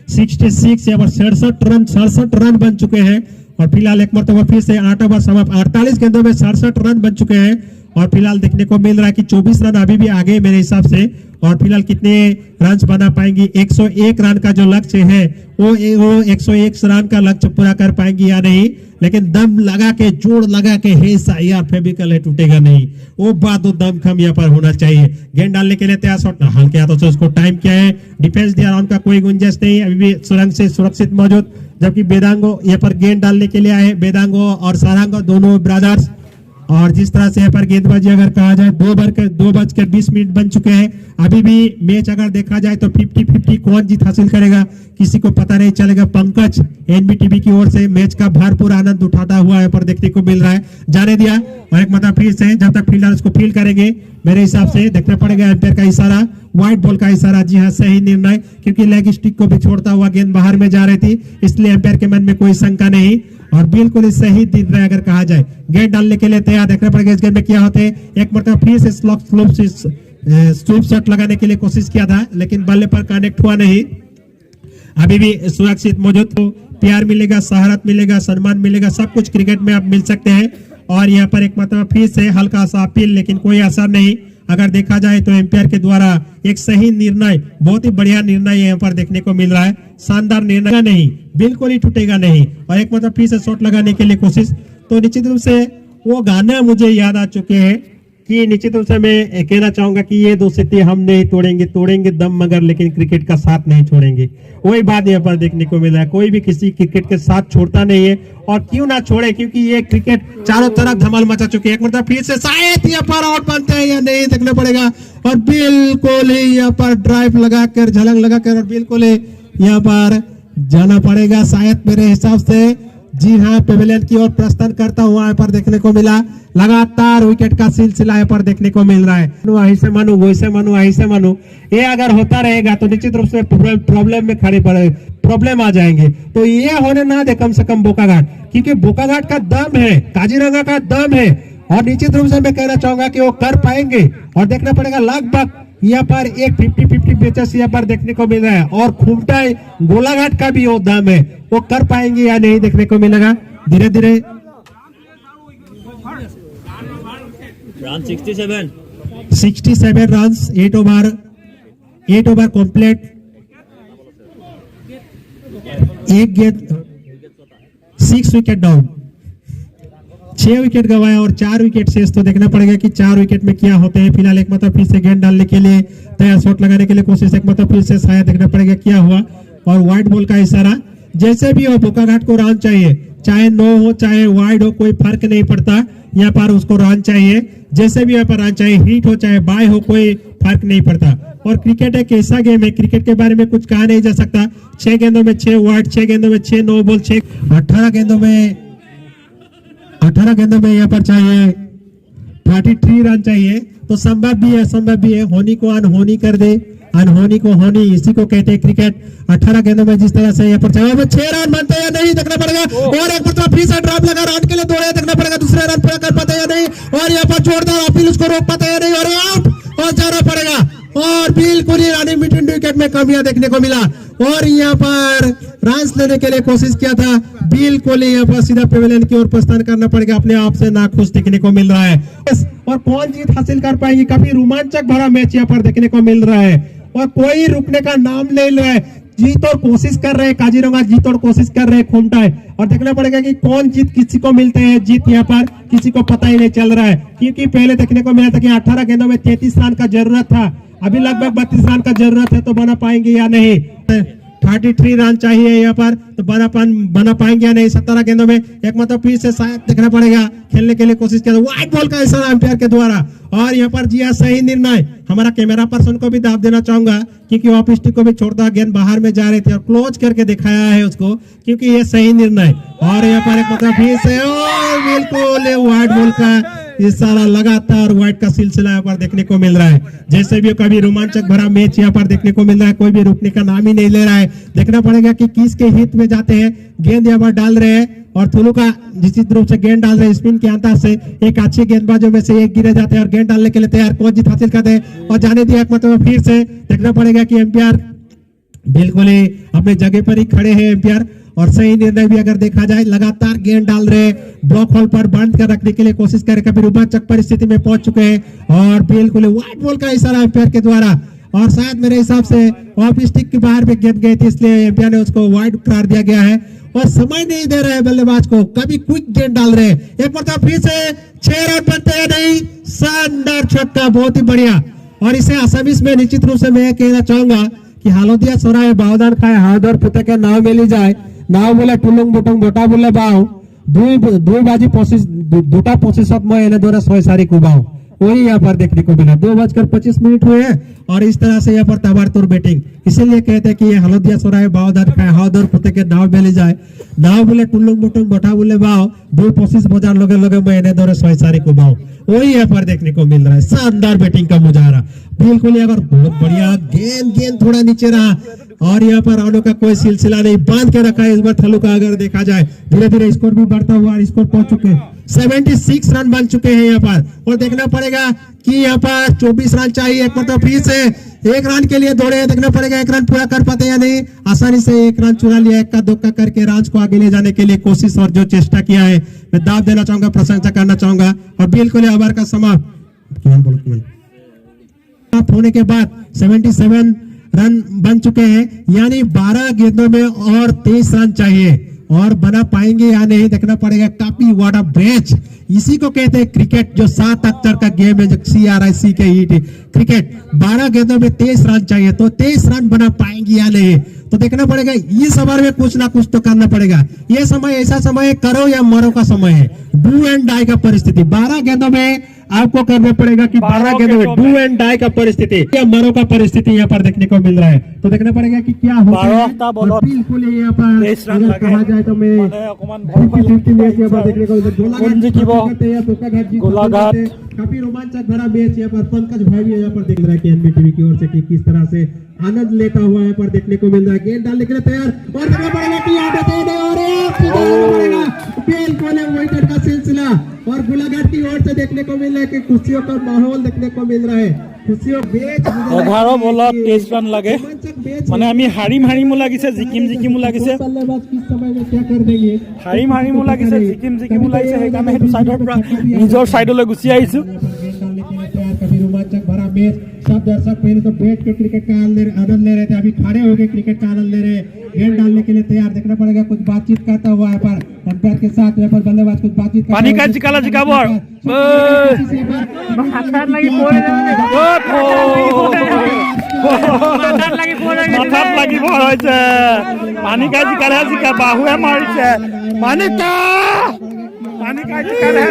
66, यहाँ पर 67 रन बन चुके हैं और फिलहाल एक मरतबा फिर से 8 ओवर समाप्त 48 गेंदों में 67 रन बन चुके हैं और फिलहाल देखने को मिल रहा है कि 24 रन अभी भी आगे मेरे हिसाब से। और फिलहाल कितने रन बना पाएंगी, 101 रन का जो लक्ष्य है वो 101 रन का लक्ष्य पूरा कर पाएंगी या नहीं, लेकिन दम लगा के जोड़ लगा के है यार फेविकल है टूटेगा नहीं, वो बात वो दम खम यहाँ पर होना चाहिए। गेंद डालने के लिए तैयार, शॉट हल्के हाथों से उसको टाइम किया है, डिफेंस दिया राउंड का कोई गुंजाइश नहीं, अभी भी सुरंग से सुरक्षित मौजूद। जबकि बेदांगो यहाँ पर गेंद डालने के लिए आए, बेदांगो और सारंगो दोनों ब्रदर्स। और जिस तरह से यहाँ पर गेंदबाजी अगर कहा जाए 2:20 बन चुके हैं, अभी भी मैच अगर देखा जाए तो 50-50 कौन जीत हासिल करेगा किसी को पता नहीं चलेगा। पंकज एनबीटीवी की ओर से मैच का भरपूर आनंद उठाता हुआ यहाँ पर देखने को मिल रहा है, जाने दिया और एक मतलब फिर से जब तक फील्डर उसको फील्ड करेंगे मेरे हिसाब से देखना पड़ेगा एम्पायर का इशारा व्हाइट बॉल का इशारा। जी हाँ, सही निर्णय, क्योंकि लेग स्टिक को भी छोड़ता हुआ गेंद बाहर में जा रही थी, इसलिए एम्पायर के मन में कोई शंका नहीं और बिल्कुल ही सही निर्णय अगर कहा जाए। गेंद डालने के लिए तैयार, देखना पड़ेगा इस गेंद में क्या होते हैं। एक मरतबा फिर से स्लोप शॉट लगाने के लिए कोशिश किया था, लेकिन बल्ले पर कनेक्ट हुआ नहीं। अभी भी सुरक्षित मौजूद, तो प्यार मिलेगा, सहारत मिलेगा, सम्मान मिलेगा, सब कुछ क्रिकेट में आप मिल सकते हैं। और यहाँ पर एक मतलब फिर से हल्का सा अपील, लेकिन कोई असर नहीं। अगर देखा जाए तो एम्पायर के द्वारा एक सही निर्णय, बहुत ही बढ़िया निर्णय यहाँ पर देखने को मिल रहा है। शानदार निर्णय नहीं, बिल्कुल ही टूटेगा नहीं। और एक मतलब फिर से शॉट लगाने के लिए कोशिश, तो निश्चित रूप से वो गाना मुझे याद आ चुके हैं कि निश्चित रूप से मैं कहना चाहूंगा कि ये 2 सिक्के हम नहीं तोड़ेंगे, तोड़ेंगे दम मगर, लेकिन क्रिकेट का साथ नहीं छोड़ेंगे। वही बात यहाँ पर देखने को मिला है, कोई भी किसी क्रिकेट के साथ छोड़ता नहीं है, और क्यों ना छोड़े, क्योंकि ये क्रिकेट चारों तरफ धमाल मचा चुके हैं। एक मतलब फिर से शायद यहाँ पर आउट बनते हैं या नहीं देखना पड़ेगा, और बिल्कुल ही यहाँ पर ड्राइव लगाकर, झलक लगाकर, और बिल्कुल ही यहाँ पर जाना पड़ेगा शायद मेरे हिसाब से। जी हाँ, पेवेलियन की ओर प्रस्थान करता हुआ यहाँ पर देखने को मिला। लगातार विकेट का सिलसिला यहाँ पर देखने को मिल रहा है। ऐसे मानो वैसे मानो ऐसे मानो, ये अगर होता रहेगा तो निश्चित रूप से प्रॉब्लम में खड़े पड़े, प्रॉब्लम आ जाएंगे। तो ये होने ना दे कम से कम बोकाघाट, क्योंकि बोकाघाट का दम है, काजीरंगा का दम है, और निश्चित रूप से मैं कहना चाहूंगा कि वो कर पाएंगे। और देखना पड़ेगा लगभग यहाँ पर एक 50-50 मैचेस यहाँ पर देखने को मिल रहा है, और खूंटा गोलाघाट का भी वो दम है, वो कर पाएंगे या नहीं देखने को मिलेगा। धीरे धीरे 67 रन, 8 ओवर कंप्लीट, एक गेंद, 6 विकेट डाउन, 6 विकेट गवाया और 4 विकेट शेष। तो देखना पड़ेगा कि 4 विकेट में क्या होते हैं। फिलहाल एक मतलब फिर से गेंद डालने के लिए तैयार, शॉट लगाने के लिए कोशिश, एक मतलब फिर से शायद देखना पड़ेगा क्या हुआ, और व्हाइट बॉल का इशारा। जैसे भी हो बोकाघाट को रन चाहिए, चाहे 9 हो चाहे वाइड हो, कोई फर्क नहीं पड़ता, यहाँ पर उसको रन चाहिए। जैसे भी यहाँ पर रन चाहिए, हिट हो चाहे बाय हो, कोई फर्क नहीं पड़ता। और क्रिकेट एक ऐसा गेम है, क्रिकेट के बारे में कुछ कहा नहीं जा सकता। 6 गेंदों में 6 वाइड, 6 गेंदों में 6 नो बॉल, 18 गेंदों में यहाँ पर चाहिए 33 रन चाहिए। तो संभव भी है, असंभव भी है, होनी को अनहोनी कर दे, अनहोनी को होनी, इसी को कहते हैं क्रिकेट। 18 गेंदों में जिस तरह से यहाँ पर चाहिए 6 रन बनते हैं या नहीं देखना पड़ेगा, और एक मतलब फिर से ड्रॉप लगा रन के लिए दौड़े, देखना पड़ेगा दूसरे रन पूरा कर पाते या नहीं, और यहाँ पर जोरदार अपील उसको रोक पाते या नहीं, और आउट और जाना पड़ेगा। और बिल्कुल ही रनिंग बिटवीन विकेट में कमियां देखने को मिला, और यहाँ पर रन लेने के लिए कोशिश किया था, बिल्कुल ही यहाँ पर सीधा पेवेलियन की ओर प्रस्थान करना पड़ेगा। अपने आप से नाखुश देखने को मिल रहा है, और कौन जीत हासिल कर पाएंगे, काफी रोमांचक भरा मैच यहाँ पर देखने को मिल रहा है, और कोई रुकने का नाम नहीं ले रहा है। जीत और कोशिश कर रहे हैं काजीरंगा, जीत और कोशिश कर रहे हैं खूंटा है, और देखना पड़ेगा कि कौन जीत किसी को मिलते हैं, जीत यहाँ पर किसी को पता ही नहीं चल रहा है। क्योंकि पहले देखने को मिला था कि 18 गेंदों में 33 रन का जरूरत था, अभी लगभग 32 रन का जरूरत है, तो बना पाएंगे या नहीं। 33 रन चाहिए यहाँ पर, तो बना पाएंगे या नहीं। 17 गेंदों में एक मतलब फिर से शायद देखना पड़ेगा, खेलने के लिए कोशिश किया, व्हाइट बॉल का इशारा एम्पायर के द्वारा, और यहाँ पर जी सही निर्णय। हमारा कैमरा पर्सन को भी दाव देना चाहूंगा, क्योंकि ऑफ स्टिक को भी छोड़ता, गेंद बाहर में जा रही थी और क्लोज करके दिखाया है उसको, क्योंकि ये सही निर्णय। और यहाँ पर एक मतलब फिर से बिल्कुल व्हाइट बॉल का इशारा, लगातार व्हाइट का सिलसिला यहाँ पर देखने को मिल रहा है। जैसे भी कभी रोमांचक भरा मैच यहाँ पर देखने को मिल रहा है, कोई भी रुकने का नाम ही नहीं ले रहा है। देखना पड़ेगा कि किसके हित में जाते हैं। गेंद यहाँ पर डाल रहे हैं, और थुलू का निश्चित रूप से गेंद डाल रहे हैं, स्पिन के अंतर से एक अच्छे गेंदबाजों में से एक गिरे जाते हैं, और गेंद डालने के लिए तैयार, कौन जीत हासिल करते हैं, और जाने दिया मतलब फिर से देखना पड़ेगा कि एम्पायर बिल्कुल ही अपने जगह पर ही खड़े हैं एम्पायर, और सही निर्णय भी अगर देखा जाए। लगातार गेंद डाल रहे, ब्लॉक होल पर बंद कर रखने के लिए कोशिश कर, कभी रोमांचक परिस्थिति में पहुंच चुके हैं, और बिल्कुल व्हाइट बॉल का इशारा एम्पायर के द्वारा, और शायद मेरे हिसाब से ऑफ स्टिक के बाहर में गेंद गई थी, इसलिए एम्पायर ने उसको वाइड करार दिया गया है, और समय नहीं दे रहे हैं बल्लेबाज को, कभी क्विक गेंद डाल रहे हैं। एक मतलब फिर से 6 रन बनते हैं नहीं, शानदार छक्का, बहुत ही बढ़िया। और इसे आसामीज में निश्चित रूप से मैं कहना चाहूंगा कि हालोदिया सोराय बावदान खाए हादर पुते के नाव मिली जाए, नाव बोले टुलुंग बुटुंग बोटा बोले बाव, दुई बाजी 25 দুটা 25ত মই এনেদৰে 6 4 কোবাও। वही यहाँ पर देखने को मिला। 2:25 हुए हैं और इस तरह से यहाँ पर ताबड़तोड़ बैटिंग, इसीलिए कहते हैं कि ये हलदिया सोराय बावदार खाए हावदर पुते के नाव बेले जाए नाव बोले टुल्लुंग मुटुंग बठा बोले बाव 2:25 बजार लगे लगे महीने दौरे 6 को बाव, वही यहाँ पर देखने को मिल रहा है। शानदार बैटिंग का मुजाहरा, बिल्कुल यहाँ पर बहुत बढ़िया गेंद थोड़ा नीचे रहा और यहाँ पर आने का कोई सिलसिला नहीं, बांध के रखा है इस बार थलू का। अगर देखा जाए धीरे धीरे स्कोर भी बढ़ता हुआ, स्कोर पहुंच चुके 76 रन बन चुके हैं यहाँ पर। और देखना पड़ेगा कि यहाँ पर 24 रन चाहिए, एक मतलब फिर से 1 रन के लिए दौड़े, देखना पड़ेगा 1 रन पूरा कर पाते या नहीं। आसानी से 1 रन चुरा लिया, 1 का 2 का करके रन को आगे ले जाने के लिए कोशिश और जो चेष्टा किया है मैं दाव देना चाहूंगा, प्रशंसा करना चाहूंगा। और बिल्कुल ओवर का समाप्त होने के बाद 77 रन बन चुके हैं, यानी 12 गेंदों में और 23 रन चाहिए और बना पाएंगे या नहीं देखना पड़ेगा। काफी व्हाट अ मैच, इसी को कहते हैं क्रिकेट, जो 7 अक्षर का गेम है, जो CRIC के ईट क्रिकेट। 12 गेंदों में 23 रन चाहिए, तो 23 रन बना पाएंगे या नहीं तो देखना पड़ेगा। इस ओवर में कुछ ना कुछ तो करना पड़ेगा। ये समय ऐसा समय है करो या मरो का समय है, डू एंड डाई का परिस्थिति। 12 गेंदों में आपको करना पड़ेगा कि 12 गेंदों में डू एंड डाई का परिस्थिति या मरो का परिस्थिति यहाँ पर देखने को मिल रहा है। तो देखना पड़ेगा कि क्या होता है। और बिल्कुल यहाँ पर अगर कहा जाए तो मैं 50-50 मैच यहाँ पर देखने को गोलाघाट काफी रोमांचक भरा मैच यहाँ पर पंकज भाई भी यहाँ पर देख रहा है कि NBTV की ओर से कि किस तरह से आनंद लेता हुआ यहाँ पर देखने को मिल रहा है। गेंद डालने के लिए तैयार और देखना पड़ेगा कि यहाँ बिल्कुल विकेट का सिलसिला और गोलाघाट की ओर से देखने को मिल रहा है कि खुशियों का माहौल देखने को मिल रहा है। खुशियों 11 বলত 23 रन लगे, মানে আমি হাৰিমো লাগিছে, জিকিমো লাগিছে, बल्लेबाज किस समय में क्या कर देंगे, হাৰিমো লাগিছে, জিকিমো লাগিছে, সেইকাৰণে সেইটো সাইডৰ পৰা নিজৰ সাইডলৈ গুচি আহিছো। कभी रोमांचक भरा मैच, सब दर्शक पहले तो बैठ के क्रिकेट का आनंद ले रहे थे, अभी खड़े होकर क्रिकेट का आनंद ले रहे हैं। गेंद डालने के लिए तैयार, देखना पड़ेगा कुछ बातचीत करता हुआ यहाँ पर अंपायर के साथ, यहाँ पर बल्लेबाज कुछ बातचीत पानी का जिकाला जिकाबर মাথাত লাগিব হৈছে, পানী কা জিকালে জিকা বাহুৱে মাৰিছে, পানী কা জিকালে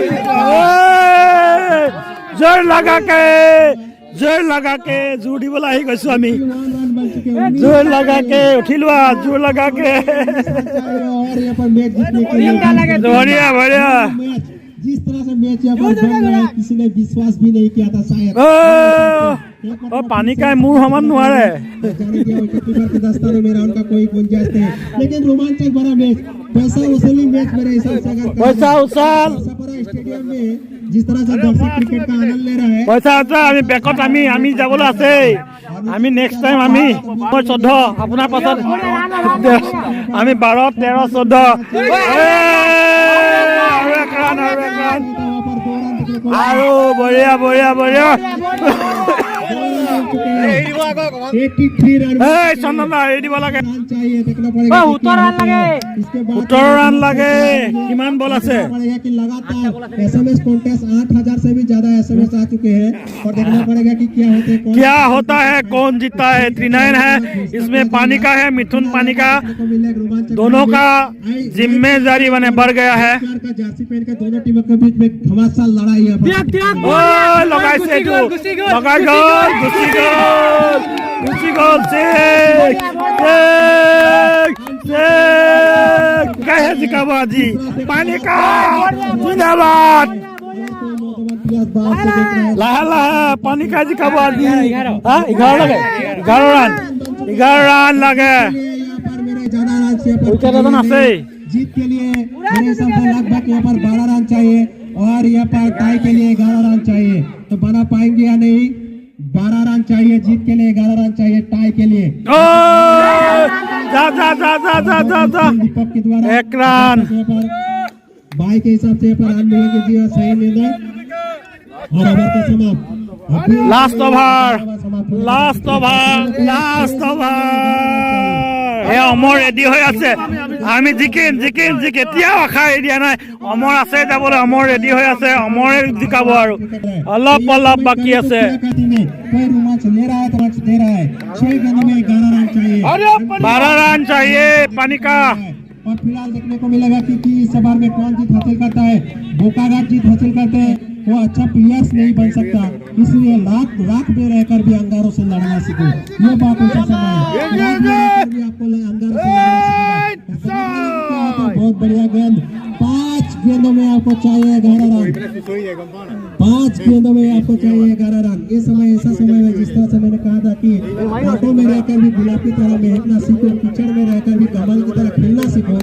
জোৰ লগাকে জোৰ দিবলৈ আহি গৈছো আমি, জোৰ লগাকে উঠিলো, জোৰ লগাকে বঢ়িয়া বঢ়িয়া। जिस तरह से मैच यहाँ पर बन रहा है किसी ने विश्वास भी नहीं किया था शायद। पानी का मुंह हमार नुआरे मेरा उनका कोई गुंजाइश नहीं, लेकिन रोमांचक भरा मैच, पैसा वसूली मैच मेरे हिसाब से अगर पैसा उछाल स्टेडियम में जिस तरह से दर्शक क्रिकेट का आनंद ले रहा है। पैसा उछाल আমি বেকত আমি যাবলৈ আছে, আমি নেক্সট টাইম আমি 14 আপোনাৰ পাছত আমি 12 13 14 আৰু বঢ়িয়া বঢ়িয়া বঢ়িয়া। 83 रन চন্দনা এৰি দিব লাগে, चाहिए, देखना पड़ेगा 17 रन লাগে। কিমান বল আছে? कि लगातार SMS कॉन्टेस्ट 8000 से भी ज्यादा SMS आ चुके हैं और देखना पड़ेगा कि क्या होता है कौन जीता है। 39 है, इसमें पानी का है, मिथुन पानी का, दोनों का जिम्मेदारी बने बढ़ गया है। जर्सी पहन के दोनों टीमों के बीच में घमासान लड़ाई है। गुची गोल से कहे जिकाबाजी पानी का जिंदाबाद। लाहा लाहा पानी का जिकाबाजी। 11 रन लगे। जीत के लिए मेरे हिसाब से लगभग यहाँ पर 12 रन चाहिए और यहाँ पर टाई के लिए 11 रन चाहिए, तो बना पाएंगे या नहीं। 12 रन चाहिए जीत के लिए, 11 रन चाहिए टाई के लिए। दीपक के द्वारा 1 रन भाई के हिसाब से यहाँ पर रन मिलेंगे जी, और सही निर्णय। और ओवर का समाप्त, लास्ट ओवर অমৰ ৰেডি হৈ আছে। আমি জিকিম এতিয়াও আশা এৰি দিয়া নাই, অমৰ আছে যাবলৈ, অমৰ ৰেডি হৈ আছে, অমৰে জিকাব আৰু অলপ বাকী আছে। 12 रन चाहिए पानी का। और फिलहाल देखने को मिलेगा कि इस ओवर में कौन जीत हासिल करता है। बोकाघाट जीत हासिल करते हैं वो अच्छा प्लेयर्स नहीं बन सकता, इसलिए रात में रहकर भी अंगारों से लड़ना सीखो। ये बात उनका समय है, रात में रहकर भी आपको अंगारों से लड़ना सीखना। बहुत बढ़िया गेंद, 5 गेंदों में आपको चाहिए 11 रन, 5 गेंदों में आपको चाहिए 11 रन। ये समय ऐसा समय है जिस तरह से मैंने कहा था कि घाटों में रहकर भी गुलाब की तरह महकना सीखो, कीचड़ में रहकर भी कमल की तरह खेलना सीखो।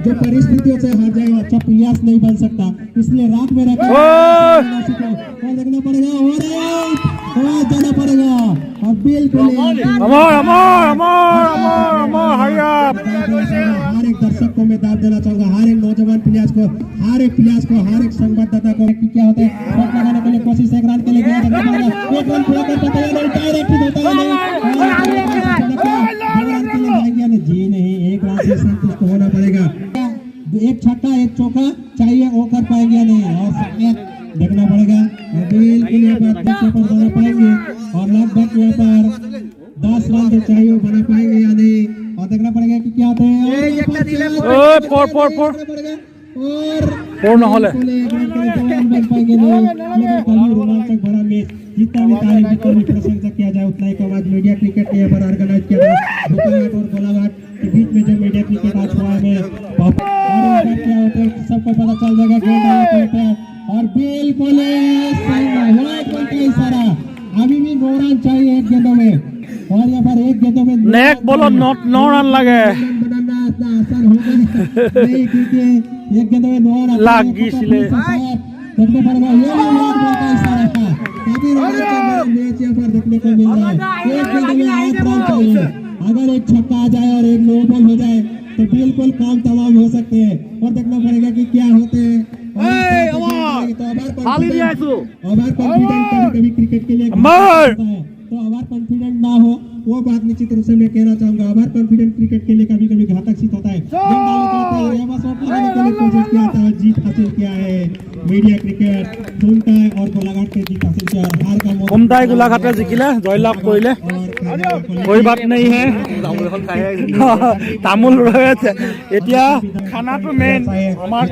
जो परिस्थितियों से हार जाएगा अच्छा प्लेयर्स नहीं बन सकता, इसलिए रात में रहकर सीखो और देखना पड़ेगा और जाना पड़ेगा। और बिल्कुल हर एक दर्शक को मैं दाव देना चाहूंगा, हर एक नौजवान प्लेयर्स को, हर एक संवाददाता को कि क्या होता है शॉट लगाने के लिए कोशिश, एक रन के लिए गया, एक रन पूरा कर पाता है नहीं, डायरेक्ट ही होता है नहीं, जी नहीं, एक रन से संतुष्ट होना पड़ेगा। एक छक्का एक चौका चाहिए, वो कर पाएंगे या नहीं, और संकेत देखना पड़ेगा। बिल्कुल यहाँ पर बना पाएंगे और लगभग यहाँ पर 10 रन जो चाहिए वो बना पाएंगे या नहीं, और देखना पड़ेगा कि क्या होता है। और নহলে बन पाएंगे नहीं, लेकिन काफी रोमांचक भरा मैच, जितना भी तारीफ जितना भी प्रशंसा किया जाए उतना ही कम। आज मीडिया क्रिकेट ने यहाँ पर ऑर्गेनाइज किया था, भूपालघाट और कोलाघाट के बीच में जो मीडिया क्रिकेट आज हुआ है, क्या होता है सबको पता चल जाएगा। गेंद और बिल्कुल इशारा, अभी भी 9 रन चाहिए एक गेंदों में, और यहाँ पर एक गेंदों में नेक बॉल 9 रन लगे बनाना इतना आसान होगा नहीं, क्योंकि एक गेंदों में 9 रन লাগিছিলে। देखने पड़ेगा। ये भी बहुत बड़ा इशारा था, काफी रोमांचक मैच यहाँ पर देखने को मिल रहा है। एक गेंद में 8 रन चाहिए, अगर एक छक्का आ जाए और एक नो बॉल हो जाए तो बिल्कुल काम तमाम हो सकते हैं। और देखना पड़ेगा कि क्या होते हैं, ओवर कॉन्फिडेंट कभी क्रिकेट के लिए होता है, तो ओवर कॉन्फिडेंट ना हो वो बात निश्चित रूप से मैं कहना चाहूंगा। ओवर कॉन्फिडेंट क्रिकेट के लिए कभी कभी घातक सिद्ध होता है। कोशिश किया था, जीत हासिल किया है मीडिया क्रिकेट झुमकाई और गोलाघाट के जीत हासिल किया, हार का मौका ঘুমটাই গোলাঘাটে জিকিলে জয়লাভ কৰিলে, कोई बात नहीं है। তামোল ৰৈ আছে এতিয়া, খানাটো মেইন আমাৰ